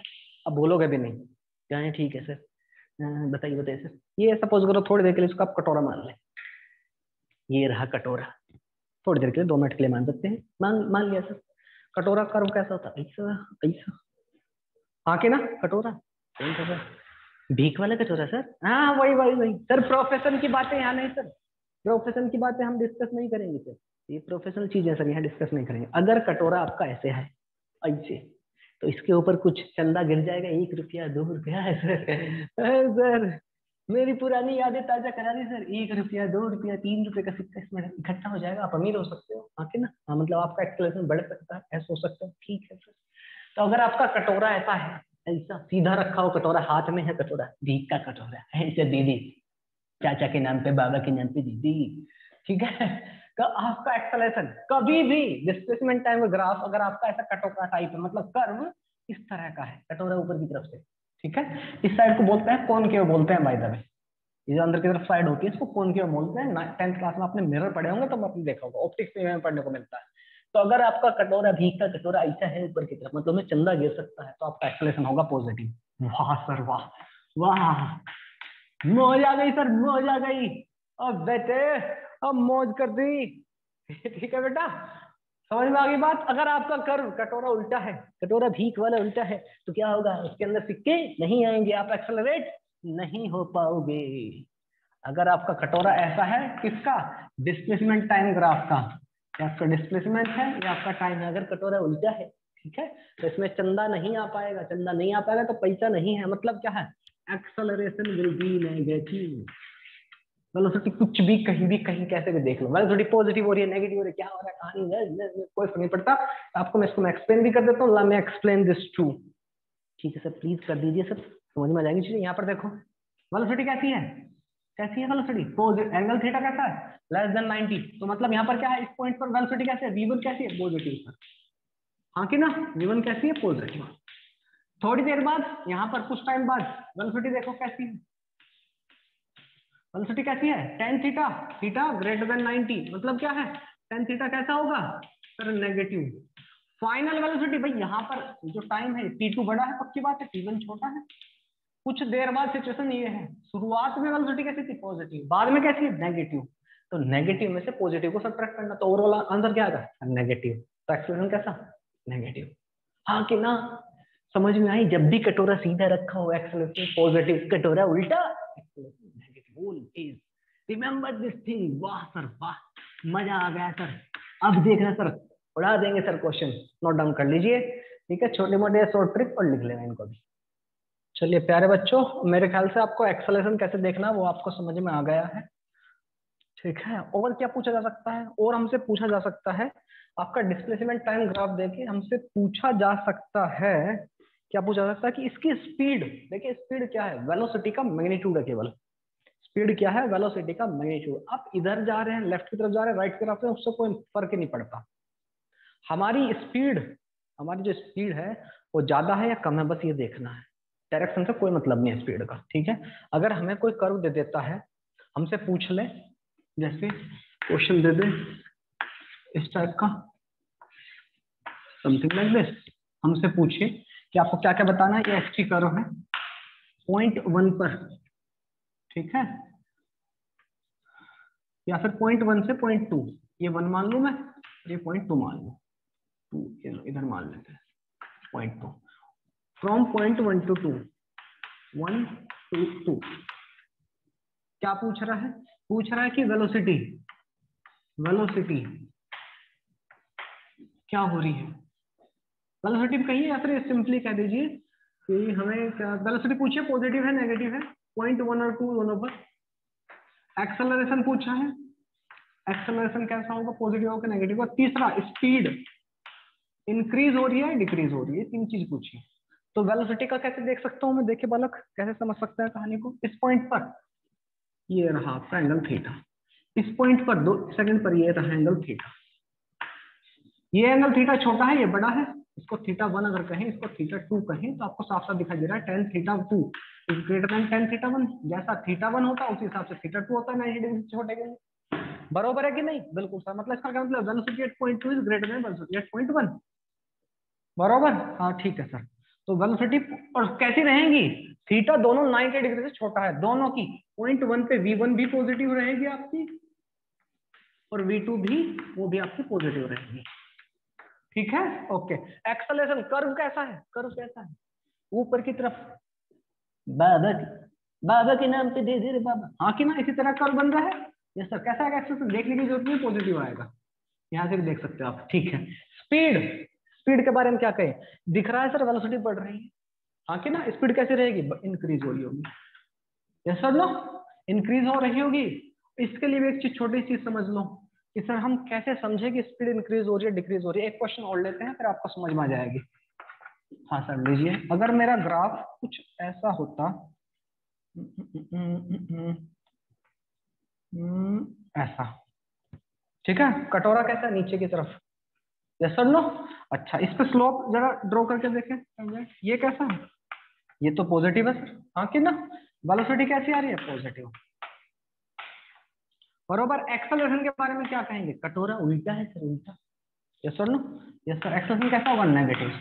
अब बोलोगे भी नहीं, क्या ठीक है सर, बताइए बताइए सर। ये सपोज करो थोड़ी देर के लिए इसको आप कटोरा मान लें, ये रहा कटोरा, थोड़ी देर के लिए 2 मिनट के लिए मान सकते हैं, मान लिया सर। कटोरा कर्व कैसा होता है? ऐसा ऐसा, हाँ कि ना? कटोरा भीख वाला कटोरा सर, हाँ वही वही वही सर। प्रोफेशन की बातें यहाँ नहीं सर, प्रोफेशन की बातें हम डिस्कस नहीं करेंगे सर, ये प्रोफेशनल चीजें सर यहाँ डिस्कस नहीं करेंगे। अगर कटोरा आपका ऐसे है ऐसे, तो इसके ऊपर कुछ चंदा गिर जाएगा, 1 रुपया 2 रुपया है सर। सर मेरी पुरानी यादें ताजा करा दी सर, 1 रुपया 2 रुपया 3 रुपये का सिक्का इसमें इकट्ठा हो जाएगा, आप अमीर हो सकते हो, हाँ कि ना? हाँ मतलब आपका एक्सलेशन बढ़ सकता है, ऐसा हो सकता है, ठीक है सर। तो अगर आपका कटोरा ऐसा है, ऐसा सीधा रखा हो कटोरा, हाथ में है कटोरा, भीख का कटोरा ऐसे, दीदी चाचा के नाम पे, बाबा के नाम पे दीदी, ठीक है, तो आपका एक्सेलरेशन कभी भी डिस्प्लेसमेंट टाइम ग्राफ अगर आपका ऐसा कटोरा टाइप है, मतलब कर्व इस तरह का है, कटोरा ऊपर की तरफ से, ठीक है, इस साइड को बोलते हैं कॉनकेव बोलते हैं बाय द वे, ये जो अंदर की तरफ साइड होती है इसको कॉनकेव बोलते हैं। 10th क्लास में आपने मिरर पढ़े होंगे तो आपने देखा होगा, ऑप्टिक्स में पढ़ने को मिलता है। तो अगर आपका कटोरा भीख का कटोरा ऐसा है ऊपर की तरफ, मतलब में चंदा गिर सकता है, तो आपका एक्सेलरेशन होगा पॉजिटिव। वाह सर वाह, वाह मौज आ गई सर, मौज आ गई। अब बेटे अब मौज कर दी। ठीक है बेटा, समझ में आ गई बात। अगर आपका कर्व कटोरा उल्टा है, कटोरा भीख वाला उल्टा है, तो क्या होगा, उसके अंदर सिक्के नहीं आएंगे, आप एक्सेलरेट नहीं हो पाओगे। अगर आपका कटोरा ऐसा है, किसका, डिस्प्लेसमेंट टाइम ग्राफ का, आपका डिस्प्लेसमेंट है या आपका टाइम है, अगर कटोरा उल्टा है, ठीक है, तो इसमें चंदा नहीं आ पाएगा, चंदा नहीं आ पाएगा तो पैसा नहीं है, मतलब क्या है, acceleration will be negative. Velocity कुछ भी कहीं भी कहीं कैसे भी देख लो, वेलोसिटी पॉजिटिव हो रही है नेगेटिव हो रही है, क्या हो रहा है कहानी है, कोई फर्क नहीं पड़ता। आपको मैं इसको मैं एक्सप्लेन भी कर देता हूँ, मैं एक्सप्लेन दिस टू। ठीक है सर प्लीज कर दीजिए सर, समझ में आ जाएगी चीजें। यहाँ पर देखो वेलोसिटी कैसी है, कैसी है वेलोसिटी, एंगल थीटा कैसा है, लेस देन 90, तो मतलब यहाँ पर क्या है, इस पॉइंट पर वेलोसिटी कैसे है, v1 कैसी है, पॉजिटिव, हाँ कि ना, v1 कैसी है, पॉजिटिव। थोड़ी देर बाद यहाँ पर कुछ टाइम बाद वेलोसिटी देखो कैसी है, वेलोसिटी कैसी है, tan theta, theta greater than 90, मतलब क्या है, tan थीटा कैसा होगा सर, नेगेटिव। फाइनल वेलोसिटी भाई यहाँ पर जो टाइम है t2 बड़ा है, पक्की बात है, t1 छोटा है। कुछ देर बाद सिचुएशन ये है, शुरुआत में वेलोसिटी कैसी थी, पॉजिटिव, बाद में कैसी है, नेगेटिव, तो नेगेटिव में से पॉजिटिव को सब्ट्रैक्ट करना, तो ओवरऑल आंसर क्या आएगा, नेगेटिव। तो एक्सेलरेशन कैसा, नेगेटिव, हाँ कि ना, समझ में आई। जब भी कटोरा सीधा रखा हो एक्सेलरेशन पॉजिटिव, कटोरा उल्टा acceleration negative, always remember this thing. वाह सर वाह, मजा आ गया सर। अब देखना सर, उड़ा देंगे सर क्वेश्चन, नोट डाउन कर लीजिए, ठीक है, छोटे मोटे शॉर्ट ट्रिक और लिख लेना इनको भी। चलिए प्यारे बच्चों, मेरे ख्याल से आपको एक्सेलरेशन कैसे देखना वो आपको समझ में आ गया है, ठीक है। और क्या पूछा जा सकता है, और हमसे पूछा जा सकता है, आपका डिस्प्लेसमेंट टाइम ग्राफ देखिए, हमसे पूछा जा सकता है, क्या पूछा जा सकता है कि इसकी स्पीड, देखिए स्पीड क्या है, वेलोसिटी का मैग्नीट्यूड है केवल, स्पीड क्या है, वेलोसिटी का मैग्नीट्यूड। आप इधर जा रहे हैं, लेफ्ट की तरफ जा रहे हैं, राइट की तरफ, उससे कोई फर्क ही नहीं पड़ता। हमारी स्पीड, हमारी जो स्पीड है वो ज्यादा है या कम है, बस ये देखना है, डायरेक्शन से कोई मतलब नहीं है स्पीड का, ठीक है। अगर हमें कोई कर्व दे देता है, हमसे पूछ ले, जैसे क्वेश्चन दे दे इस टाइप का, समथिंग लाइक दिस, हमसे पूछे कि आपको क्या क्या बताना है, ये एक्सटी कर्व है पॉइंट 1 पर, ठीक है, या फिर पॉइंट 1 से पॉइंट 2, ये 1 मान लू मैं, ये पॉइंट 2 मान लू, 2 इधर मान लेते हैं, point 2, from point 1 to 2, 1 to 2, क्या पूछ रहा है, पूछ रहा है कि वेलोसिटी, वेलोसिटी क्या हो रही है, वेलोसिटी कहिए या फिर सिंपली कह दीजिए कि हमें क्या वेलोसिटी पूछिए, पॉजिटिव है नेगेटिव है, पॉइंट 1 और 2 दोनों पर। एक्सेलरेशन पूछा है, एक्सेलरेशन कैसा होगा, पॉजिटिव होगा नेगेटिव होगा। तीसरा स्पीड इंक्रीज हो रही है डिक्रीज हो रही है, 3 चीज पूछी। तो वेलोसिटी का कैसे देख सकता हूं मैं, देखिए बालक कैसे समझ सकता है कहानी को, इस पॉइंट पर ये रहा आपका एंगल थीटा, इस पॉइंट पर 2 सेकंड पर ये रहा एंगल थीटा, ये एंगल थीटा छोटा है ये बड़ा है, इसको थीटा 1 अगर कहें, इसको थीटा 2 कहें, तो आपको साफ साफ दिखाई दे रहा है tan theta 2 is greater than tan theta 1। जैसा थीटा 1 होता है उसी हिसाब से थीटा 2 होता है 90 डिग्री से छोटे के लिए, बरोबर है कि नहीं, बिल्कुल सर। मतलब इसका क्या मतलब, velocity at point 2 is greater than velocity at point 1, बरोबर, हाँ ठीक है सर। तो वेलोसिटी और कैसी रहेंगी, थीटा दोनों 90 डिग्री से छोटा है, दोनों की पॉइंट 1 पे v1 भी पॉजिटिव रहेगी आपकी, और v2 भी, वो भी आपकी पॉजिटिव रहेगी, ठीक है, ओके। एक्सेलरेशन कर्व कैसा है, कर्व कैसा है, ऊपर की तरफ बाबा बाबा के नाम पे दे दे रे बाबा, हाँ कि ना, इसी तरह कर्व बन रहा है। यस सर, कैसा आएगा एक्सेस देखने की जरूरत नहीं, पॉजिटिव आएगा, यहाँ से भी देख सकते हो आप। ठीक है, स्पीड, स्पीड के बारे में क्या कहें, दिख रहा है सर वेलोसिटी बढ़ रही है, हाँ कि ना, स्पीड कैसे रहेगी, इंक्रीज हो रही होगी। यस सर नो, इंक्रीज हो रही होगी। इसके लिए भी एक चीज, छोटी चीज समझ लो कि सर हम कैसे समझे कि स्पीड इंक्रीज हो रही है डिक्रीज हो रही है। एक क्वेश्चन और लेते हैं फिर आपको समझ में आ जाएगी। हाँ सर लीजिए, अगर मेरा ग्राफ कुछ ऐसा होता, ऐसा, ठीक है, कटोरा कैसा नीचे की तरफ, यस सर नो। अच्छा, इस पे स्लोप जरा ड्रॉ करके देखें, ये कैसा है, ये तो पॉजिटिव है सर, हाँ कि ना, वेलोसिटी कैसी आ रही है, पॉजिटिव। बरोबर, एक्सेलरेशन के बारे में क्या कहेंगे, कटोरा उल्टा है सर, उल्टा, yes sir no, yes sir, acceleration कैसा होगा, नेगेटिव,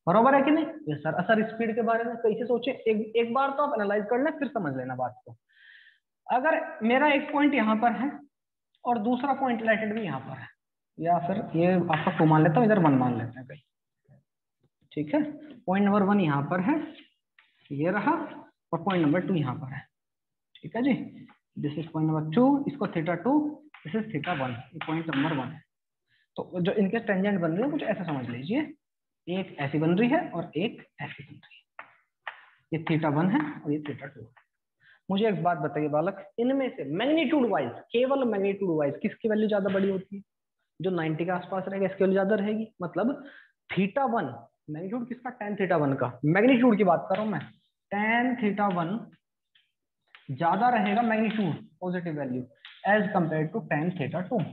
बरोबर है कि नहीं, यस सर। सर स्पीड के बारे में कैसे सोचे, एक बार तो आप एनालाइज कर लें फिर समझ लेना बात को। अगर मेरा एक पॉइंट यहाँ पर है और दूसरा पॉइंट रिलेटेड भी यहाँ पर है, या फिर ये आपका 2 मान लेता हूँ, इधर 1 मान लेते हैं कहीं, ठीक है, पॉइंट नंबर 1 यहाँ पर है, ये रहा, और पॉइंट नंबर 2 यहाँ पर है, ठीक है जी, दिस इज पॉइंट नंबर 2, इसको θ2, दिस इज θ1, ये पॉइंट नंबर 1 है। तो जो इनके टेंजेंट बन रही है कुछ ऐसा समझ लीजिए, एक ऐसी बन रही है और एक ऐसी बन रही है, ये θ1 है और ये θ2 है। मुझे एक बात बताइए बालक, इनमें से मैग्नीट्यूड वाइज, केवल मैग्नीट्यूड वाइज किसकी वैल्यू ज्यादा बड़ी होती है, जो 90 के आसपास रहेगा इसकी वैल्यू ज्यादा रहेगी, मतलब θ1, मैग्नीट्यूड किसका, tan θ1 का, मैग्नीट्यूड की बात कर रहा हूं मैं, tan θ1 ज्यादा रहेगा magnitude, positive value, as compare to tan θ2,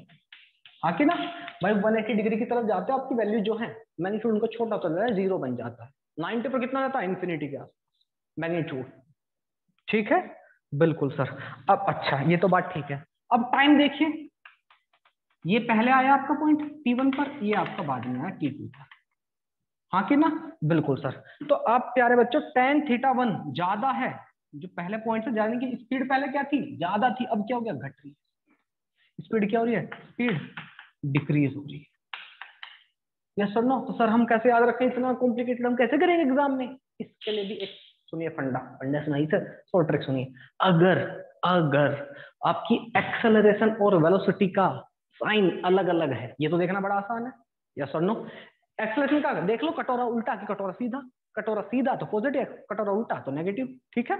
हाँ कि ना भाई, 180 डिग्री की तरफ जाते हो आपकी वैल्यू जो है, मैग्नीट्यूड उनको छोटा होता जाता है, 0 बन जाता है, 90 पर कितना रहता है, इंफिनिटी के आसपास मैग्नीट्यूड, ठीक है, बिल्कुल सर। अब अच्छा, ये तो बात ठीक है, अब टाइम देखिए, ये पहले आया आपका पॉइंट T1 पर, ये आपका बाद में आया T2 पर, हाँ कि ना, बिल्कुल सर। तो आप प्यारे बच्चों, tan θ1 ज्यादा है, जो पहले पॉइंट से जाने की स्पीड पहले क्या थी, ज्यादा थी, अब क्या हो गया, घट रही है, स्पीड क्या हो रही है, स्पीड डिक्रीज हो रही है, यस सर नो। तो सर हम कैसे याद रखें, इतना कॉम्प्लिकेटेड हम कैसे करेंगे एग्जाम में, इसके लिए भी एक सुनिए फंडा सुनाई सर, शॉर्ट ट्रिक सुनिए। अगर अगर आपकी एक्सेलरेशन और वेलोसिटी का साइन अलग अलग है, ये तो देखना बड़ा आसान है, यस और नो। एक्सेलरेशन का देख लो, कटोरा उल्टा कि कटोरा सीधा, कटोरा सीधा तो पॉजिटिव, कटोरा उल्टा तो नेगेटिव, ठीक है,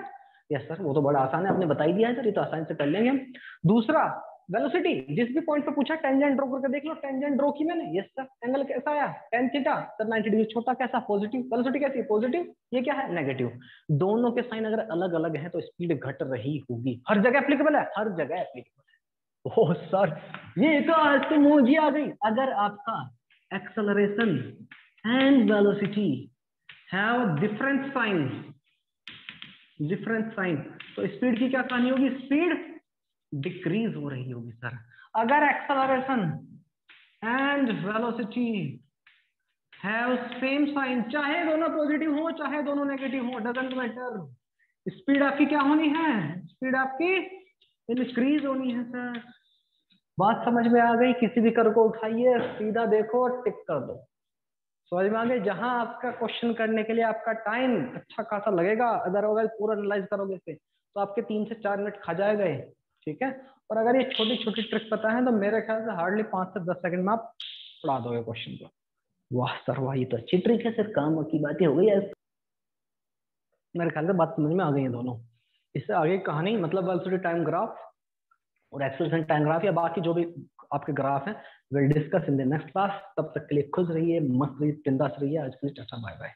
यस सर, वो तो बड़ा आसान है, आपने बता ही दिया है सर, ये तो आसान से कर लेंगे हम। दूसरा, वेलोसिटी, जिस भी पॉइंट पे पूछा टेंजेंट ड्रॉ करके देख लो, टेंजेंट ड्रॉ की मैंने, यस सर, एंगल कैसा आया, tan थीटा सर 90 डिग्री, छोटा कैसा, पॉजिटिव, वेलोसिटी कैसी है, पॉजिटिव, ये क्या है, नेगेटिव। दोनों के साइन अगर अलग अलग है तो स्पीड घट रही होगी, हर जगह एप्लीकेबल है, हर जगह एप्लीकेबल है। ओह सर, ये तो आज तो मौजी आ गई, अगर आपका acceleration and velocity have different sign, different sign, तो स्पीड की क्या कहानी होगी, स्पीड डिक्रीज हो रही होगी सर। अगर acceleration and velocity have same sign, चाहे दोनों पॉजिटिव हो चाहे दोनों नेगेटिव हो, डजंट मैटर, स्पीड आपकी क्या होनी है, स्पीड आपकी इंक्रीज होनी है सर। बात समझ में आ गई, किसी भी कर को उठाइए, सीधा देखो और टिक कर दो, समझ में आ गई। जहां आपका क्वेश्चन करने के लिए आपका टाइम अच्छा खासा लगेगा, अदरवाइज पूरा एनालाइज करोगे इसे तो आपके 3 से 4 मिनट खा जाएगा ये, ठीक है। और अगर ये छोटी छोटी ट्रिक पता है तो मेरे ख्याल से हार्डली 5 से 10 सेकंड में आप उड़ा दोगे क्वेश्चन को। वाह सर वाह, ये तो अच्छी ट्रिक है सर, काम की बातें हो गई यार, मेरे ख्याल से बात समझ में आ गई है दोनों। इससे आगे कहानी, मतलब वेलोसिटी टाइम ग्राफ और एक्सेलरेशन टाइम ग्राफ या बाकी जो भी आपके ग्राफ हैं, will discuss in the next class. तब तक के लिए खुश रहिए, मस्त रहिए, बिंदास रहिए। आज के लिए टाटा बाय बाय।